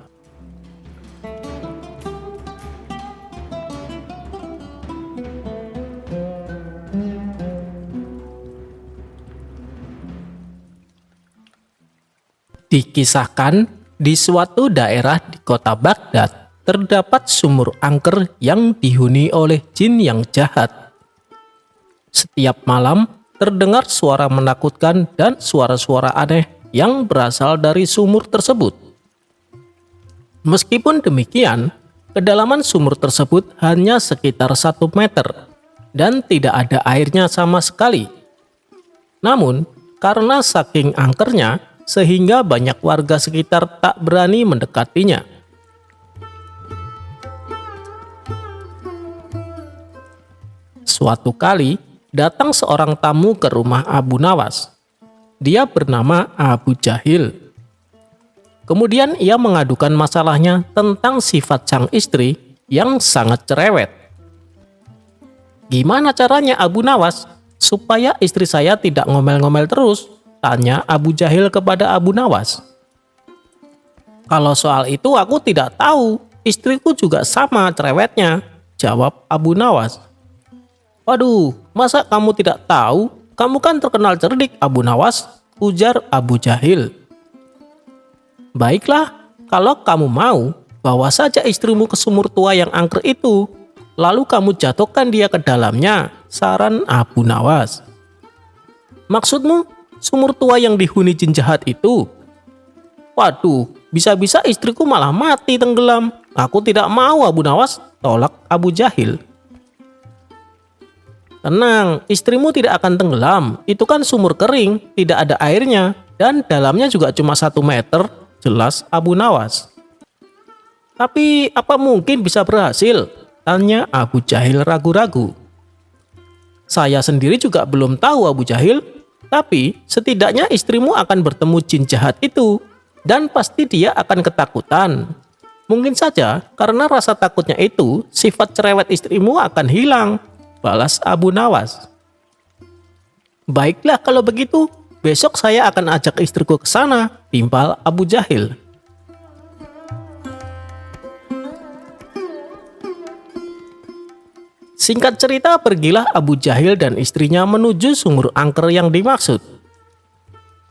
Dikisahkan, di suatu daerah di kota Baghdad, terdapat sumur angker yang dihuni oleh jin yang jahat. Setiap malam, terdengar suara menakutkan dan suara-suara aneh yang berasal dari sumur tersebut. Meskipun demikian, kedalaman sumur tersebut hanya sekitar 1 meter dan tidak ada airnya sama sekali. Namun, karena saking angkernya, sehingga banyak warga sekitar tak berani mendekatinya. Suatu kali, datang seorang tamu ke rumah Abu Nawas. Dia bernama Abu Jahil. Kemudian ia mengadukan masalahnya tentang sifat sang istri yang sangat cerewet. "Gimana caranya Abu Nawas, supaya istri saya tidak ngomel-ngomel terus?" tanya Abu Jahil kepada Abu Nawas. "Kalau soal itu aku tidak tahu, istriku juga sama cerewetnya," jawab Abu Nawas. "Waduh, masa kamu tidak tahu? Kamu kan terkenal cerdik Abu Nawas," ujar Abu Jahil. "Baiklah, kalau kamu mau, bawa saja istrimu ke sumur tua yang angker itu, lalu kamu jatuhkan dia ke dalamnya," saran Abu Nawas. "Maksudmu sumur tua yang dihuni jin jahat itu?" "Waduh, bisa-bisa istriku malah mati tenggelam. Aku tidak mau Abu Nawas," tolak Abu Jahil. "Tenang, istrimu tidak akan tenggelam. Itu kan sumur kering, tidak ada airnya, dan dalamnya juga cuma 1 meter, jelas Abu Nawas. "Tapi apa mungkin bisa berhasil?" tanya Abu Jahil ragu-ragu. "Saya sendiri juga belum tahu Abu Jahil, tapi setidaknya istrimu akan bertemu jin jahat itu, dan pasti dia akan ketakutan. Mungkin saja karena rasa takutnya itu, sifat cerewet istrimu akan hilang," balas Abu Nawas. "Baiklah kalau begitu, besok saya akan ajak istriku ke sana," timpal Abu Jahil. Singkat cerita, pergilah Abu Jahil dan istrinya menuju sumur angker yang dimaksud.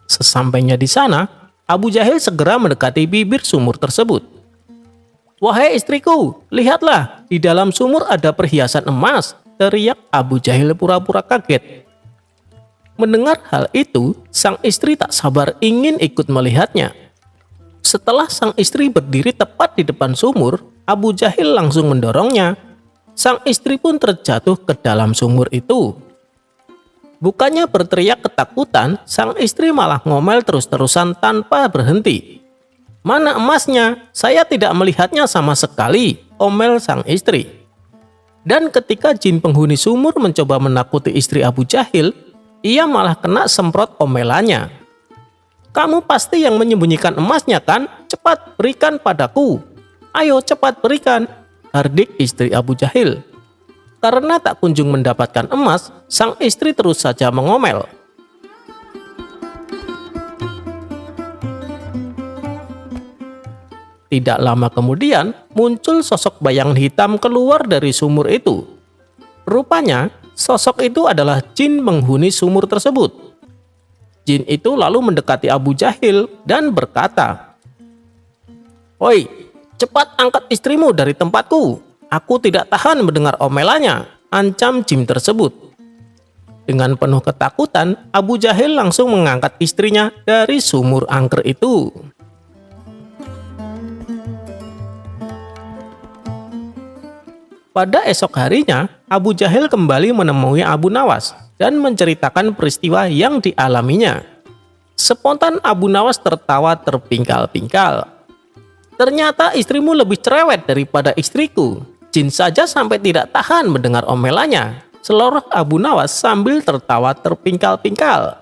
Sesampainya di sana, Abu Jahil segera mendekati bibir sumur tersebut. "Wahai istriku, lihatlah, di dalam sumur ada perhiasan emas," teriak Abu Jahil pura-pura kaget. Mendengar hal itu, sang istri tak sabar ingin ikut melihatnya. Setelah sang istri berdiri tepat di depan sumur, Abu Jahil langsung mendorongnya. Sang istri pun terjatuh ke dalam sumur itu. Bukannya berteriak ketakutan, sang istri malah ngomel terus-terusan tanpa berhenti. "Mana emasnya? Saya tidak melihatnya sama sekali," omel sang istri. Dan ketika jin penghuni sumur mencoba menakuti istri Abu Jahil, ia malah kena semprot omelannya. "Kamu pasti yang menyembunyikan emasnya kan? Cepat berikan padaku. Ayo cepat berikan," hardik istri Abu Jahil. Karena tak kunjung mendapatkan emas, sang istri terus saja mengomel. Tidak lama kemudian, muncul sosok bayangan hitam keluar dari sumur itu. Rupanya, sosok itu adalah jin penghuni sumur tersebut. Jin itu lalu mendekati Abu Jahil dan berkata, "Oi, cepat angkat istrimu dari tempatku. Aku tidak tahan mendengar omelannya," ancam jin tersebut. Dengan penuh ketakutan, Abu Jahil langsung mengangkat istrinya dari sumur angker itu. Pada esok harinya, Abu Jahil kembali menemui Abu Nawas dan menceritakan peristiwa yang dialaminya. Spontan Abu Nawas tertawa terpingkal-pingkal. "Ternyata istrimu lebih cerewet daripada istriku. Jin saja sampai tidak tahan mendengar omelannya," seloroh Abu Nawas sambil tertawa terpingkal-pingkal.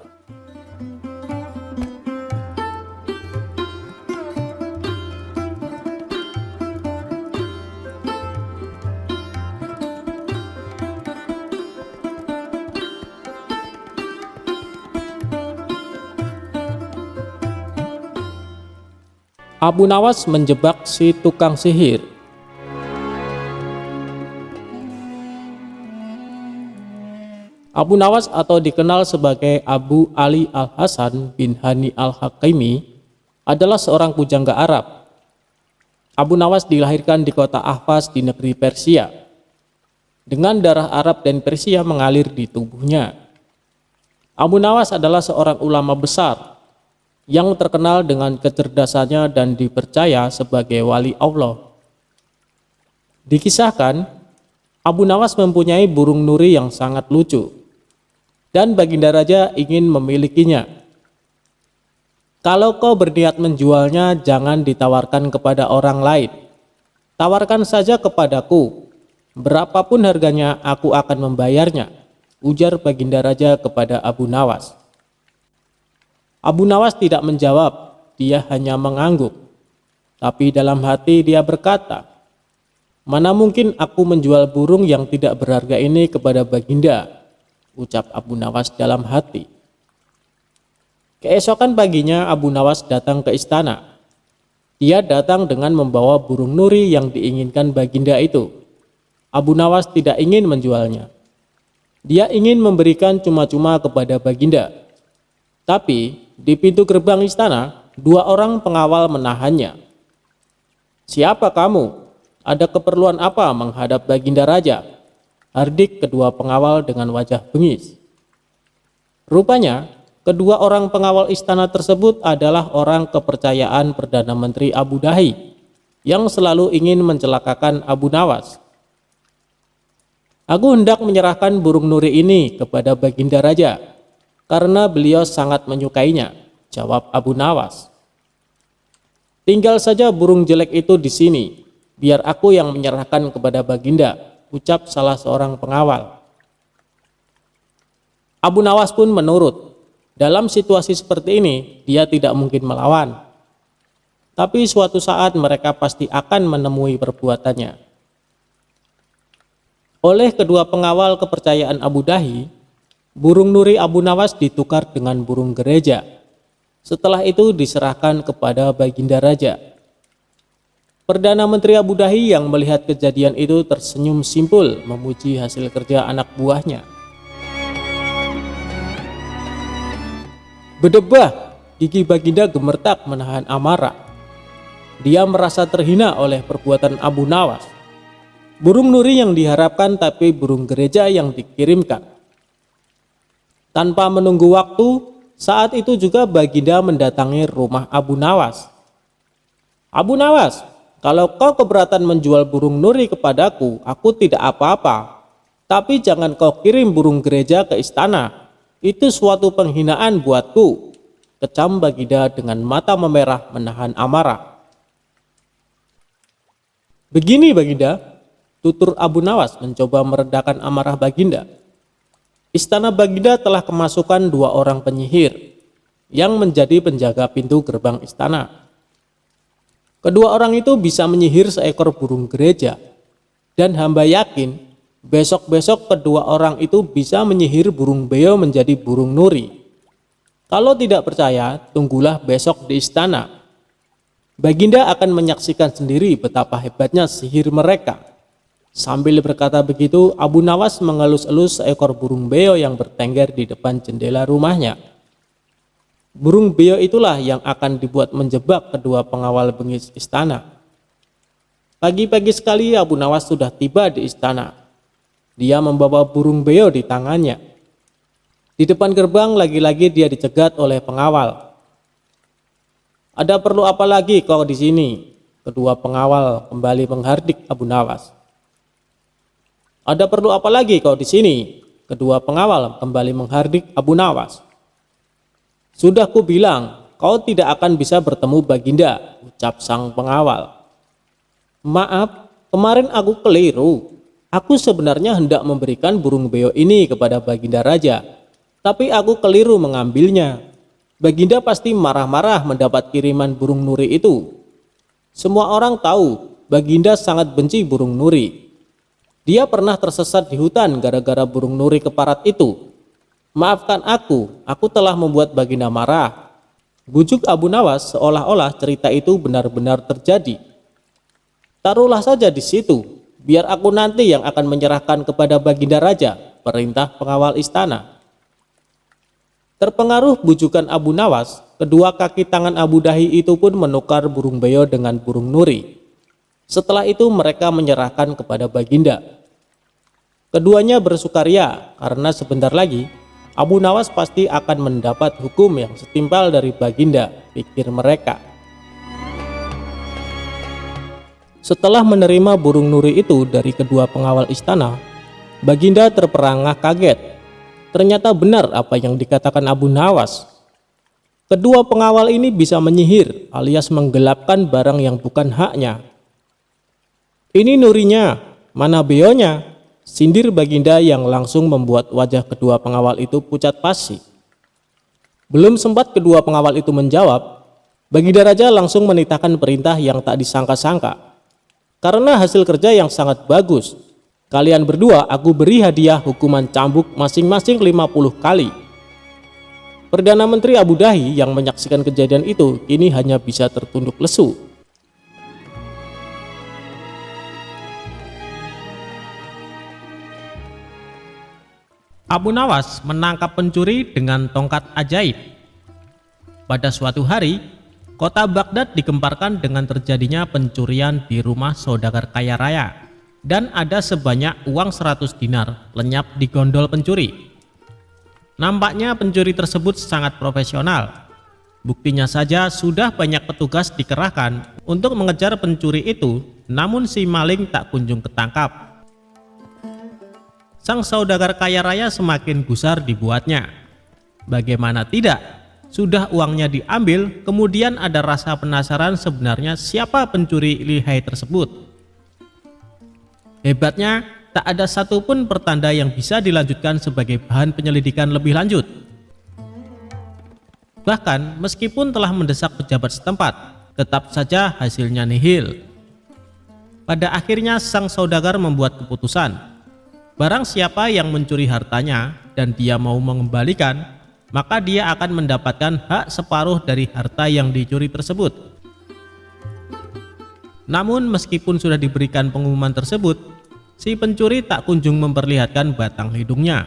Abu Nawas menjebak si tukang sihir. Abu Nawas atau dikenal sebagai Abu Ali Al-Hasan bin Hani Al-Hakimi adalah seorang pujangga Arab. Abu Nawas dilahirkan di kota Ahvaz di negeri Persia. Dengan darah Arab dan Persia mengalir di tubuhnya. Abu Nawas adalah seorang ulama besar yang terkenal dengan kecerdasannya dan dipercaya sebagai wali Allah. Dikisahkan, Abu Nawas mempunyai burung nuri yang sangat lucu, dan Baginda Raja ingin memilikinya. "Kalau kau berniat menjualnya, jangan ditawarkan kepada orang lain. Tawarkan saja kepadaku. Berapapun harganya, aku akan membayarnya," ujar Baginda Raja kepada Abu Nawas. Abu Nawas tidak menjawab, dia hanya mengangguk. Tapi dalam hati dia berkata, "Mana mungkin aku menjual burung yang tidak berharga ini kepada Baginda," ucap Abu Nawas dalam hati. Keesokan paginya Abu Nawas datang ke istana. Dia datang dengan membawa burung nuri yang diinginkan Baginda itu. Abu Nawas tidak ingin menjualnya. Dia ingin memberikan cuma-cuma kepada Baginda. Tapi di pintu gerbang istana, 2 orang pengawal menahannya. "Siapa kamu? Ada keperluan apa menghadap Baginda Raja?" hardik kedua pengawal dengan wajah bengis. Rupanya, kedua orang pengawal istana tersebut adalah orang kepercayaan Perdana Menteri Abu Dahi yang selalu ingin mencelakakan Abu Nawas. "Aku hendak menyerahkan burung nuri ini kepada Baginda Raja karena beliau sangat menyukainya," jawab Abu Nawas. "Tinggal saja burung jelek itu di sini, biar aku yang menyerahkan kepada Baginda," ucap salah seorang pengawal. Abu Nawas pun menurut. Dalam situasi seperti ini, dia tidak mungkin melawan. Tapi suatu saat mereka pasti akan menemui perbuatannya. Oleh kedua pengawal kepercayaan Abu Dahi, burung nuri Abu Nawas ditukar dengan burung gereja. Setelah itu diserahkan kepada Baginda Raja. Perdana Menteri Abu Dahi yang melihat kejadian itu tersenyum simpul memuji hasil kerja anak buahnya. Berdebah, gigi Baginda gemetar menahan amarah. Dia merasa terhina oleh perbuatan Abu Nawas. Burung nuri yang diharapkan tapi burung gereja yang dikirimkan. Tanpa menunggu waktu, saat itu juga Baginda mendatangi rumah Abu Nawas. "Abu Nawas, kalau kau keberatan menjual burung nuri kepadaku, aku tidak apa-apa. Tapi jangan kau kirim burung gereja ke istana. Itu suatu penghinaan buatku, kecam Baginda dengan mata memerah menahan amarah. Begini Baginda, tutur Abu Nawas mencoba meredakan amarah Baginda. Istana Baginda telah kemasukan 2 orang penyihir yang menjadi penjaga pintu gerbang istana. Kedua orang itu bisa menyihir seekor burung gereja, dan hamba yakin besok-besok kedua orang itu bisa menyihir burung beo menjadi burung nuri. Kalau tidak percaya, tunggulah besok di istana. Baginda akan menyaksikan sendiri betapa hebatnya sihir mereka. Sambil berkata begitu, Abu Nawas mengelus-elus seekor burung beo yang bertengger di depan jendela rumahnya. Burung beo itulah yang akan dibuat menjebak kedua pengawal bengis istana. Pagi-pagi sekali Abu Nawas sudah tiba di istana. Dia membawa burung beo di tangannya. Di depan gerbang lagi-lagi dia dicegat oleh pengawal. Ada perlu apa lagi kau di sini? Kedua pengawal kembali menghardik Abu Nawas. Ada perlu apa lagi kau di sini? Kedua pengawal kembali menghardik Abu Nawas. Sudah ku bilang, kau tidak akan bisa bertemu Baginda, ucap sang pengawal. Maaf, kemarin aku keliru. Aku sebenarnya hendak memberikan burung beo ini kepada Baginda Raja, tapi aku keliru mengambilnya. Baginda pasti marah-marah mendapat kiriman burung nuri itu. Semua orang tahu Baginda sangat benci burung nuri. Dia pernah tersesat di hutan gara-gara burung nuri keparat itu. Maafkan aku telah membuat Baginda marah. Bujuk Abu Nawas seolah-olah cerita itu benar-benar terjadi. Taruhlah saja di situ. Biar aku nanti yang akan menyerahkan kepada Baginda Raja, perintah pengawal istana. Terpengaruh bujukan Abu Nawas, kedua kaki tangan Abu Dahi itu pun menukar burung beo dengan burung nuri. Setelah itu mereka menyerahkan kepada Baginda. Keduanya bersukaria karena sebentar lagi Abu Nawas pasti akan mendapat hukum yang setimpal dari Baginda, pikir mereka. Setelah menerima burung nuri itu dari kedua pengawal istana, Baginda terperangah kaget. Ternyata benar apa yang dikatakan Abu Nawas. Kedua pengawal ini bisa menyihir alias menggelapkan barang yang bukan haknya. Ini nurinya, mana beonya? Sindir Baginda yang langsung membuat wajah kedua pengawal itu pucat pasi. Belum sempat kedua pengawal itu menjawab, Baginda Raja langsung menitahkan perintah yang tak disangka-sangka. Karena hasil kerja yang sangat bagus, kalian berdua aku beri hadiah hukuman cambuk masing-masing 50 kali. Perdana Menteri Abu Dahi yang menyaksikan kejadian itu kini hanya bisa tertunduk lesu. Abu Nawas menangkap pencuri dengan tongkat ajaib. Pada suatu hari, kota Baghdad digemparkan dengan terjadinya pencurian di rumah saudagar kaya raya, dan ada sebanyak uang 100 dinar lenyap di gondol pencuri. Nampaknya pencuri tersebut sangat profesional. Buktinya saja sudah banyak petugas dikerahkan untuk mengejar pencuri itu, namun si maling tak kunjung ketangkap. Sang saudagar kaya raya semakin gusar dibuatnya. Bagaimana tidak? Sudah uangnya diambil, kemudian ada rasa penasaran sebenarnya siapa pencuri lihai tersebut. Hebatnya, tak ada satupun pertanda yang bisa dilanjutkan sebagai bahan penyelidikan lebih lanjut. Bahkan, meskipun telah mendesak pejabat setempat, tetap saja hasilnya nihil. Pada akhirnya sang saudagar membuat keputusan. Barang siapa yang mencuri hartanya dan dia mau mengembalikan, maka dia akan mendapatkan hak separuh dari harta yang dicuri tersebut. Namun meskipun sudah diberikan pengumuman tersebut, si pencuri tak kunjung memperlihatkan batang hidungnya.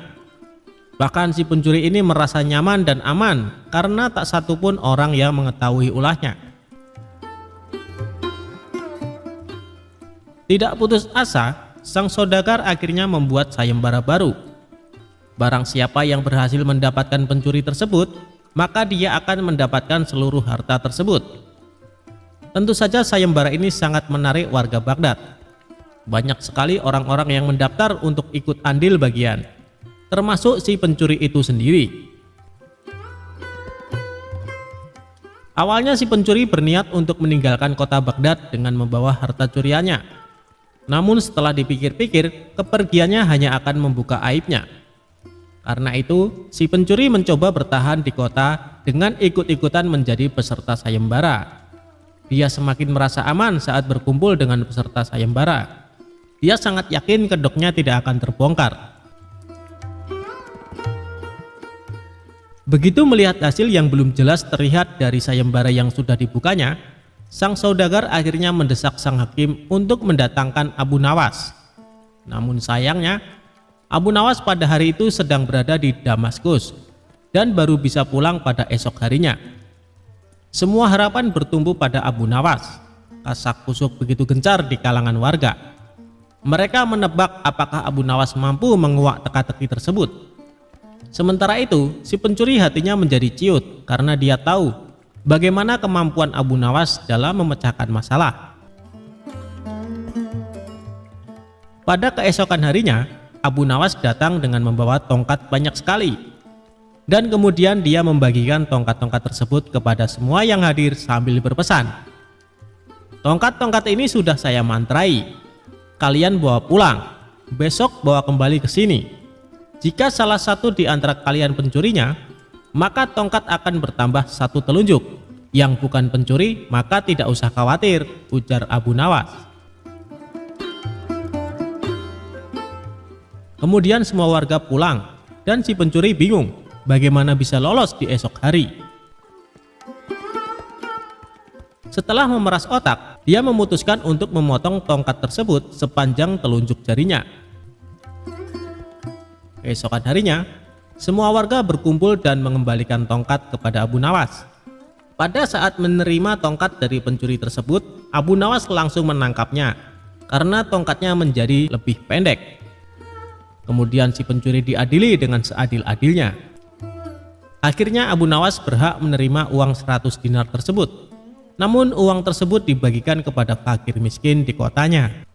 Bahkan si pencuri ini merasa nyaman dan aman karena tak satupun orang yang mengetahui ulahnya. Tidak putus asa, sang saudagar akhirnya membuat sayembara baru. Barang siapa yang berhasil mendapatkan pencuri tersebut, maka dia akan mendapatkan seluruh harta tersebut. Tentu saja sayembara ini sangat menarik warga Baghdad. Banyak sekali orang-orang yang mendaftar untuk ikut andil bagian, termasuk si pencuri itu sendiri. Awalnya si pencuri berniat untuk meninggalkan kota Baghdad dengan membawa harta curiannya. Namun setelah dipikir-pikir, kepergiannya hanya akan membuka aibnya. Karena itu, si pencuri mencoba bertahan di kota dengan ikut-ikutan menjadi peserta sayembara. Dia semakin merasa aman saat berkumpul dengan peserta sayembara. Dia sangat yakin kedoknya tidak akan terbongkar. Begitu melihat hasil yang belum jelas terlihat dari sayembara yang sudah dibukanya, sang saudagar akhirnya mendesak sang hakim untuk mendatangkan Abu Nawas. Namun sayangnya, Abu Nawas pada hari itu sedang berada di Damaskus dan baru bisa pulang pada esok harinya. Semua harapan bertumbuh pada Abu Nawas. Kasak-kusuk begitu gencar di kalangan warga. Mereka menebak apakah Abu Nawas mampu menguak teka-teki tersebut. Sementara itu, si pencuri hatinya menjadi ciut karena dia tahu bagaimana kemampuan Abu Nawas dalam memecahkan masalah. Pada keesokan harinya, Abu Nawas datang dengan membawa tongkat banyak sekali. Dan kemudian dia membagikan tongkat-tongkat tersebut kepada semua yang hadir sambil berpesan, "Tongkat-tongkat ini sudah saya mantrai. Kalian bawa pulang. Besok bawa kembali ke sini. Jika salah satu di antara kalian pencurinya, maka tongkat akan bertambah satu telunjuk. Yang bukan pencuri, maka tidak usah khawatir," ujar Abu Nawas. Kemudian semua warga pulang dan si pencuri bingung bagaimana bisa lolos di esok hari. Setelah memeras otak, dia memutuskan untuk memotong tongkat tersebut sepanjang telunjuk jarinya. Keesokan harinya, semua warga berkumpul dan mengembalikan tongkat kepada Abu Nawas. Pada saat menerima tongkat dari pencuri tersebut, Abu Nawas langsung menangkapnya karena tongkatnya menjadi lebih pendek. Kemudian si pencuri diadili dengan seadil-adilnya. Akhirnya Abu Nawas berhak menerima uang 100 dinar tersebut. Namun uang tersebut dibagikan kepada fakir miskin di kotanya.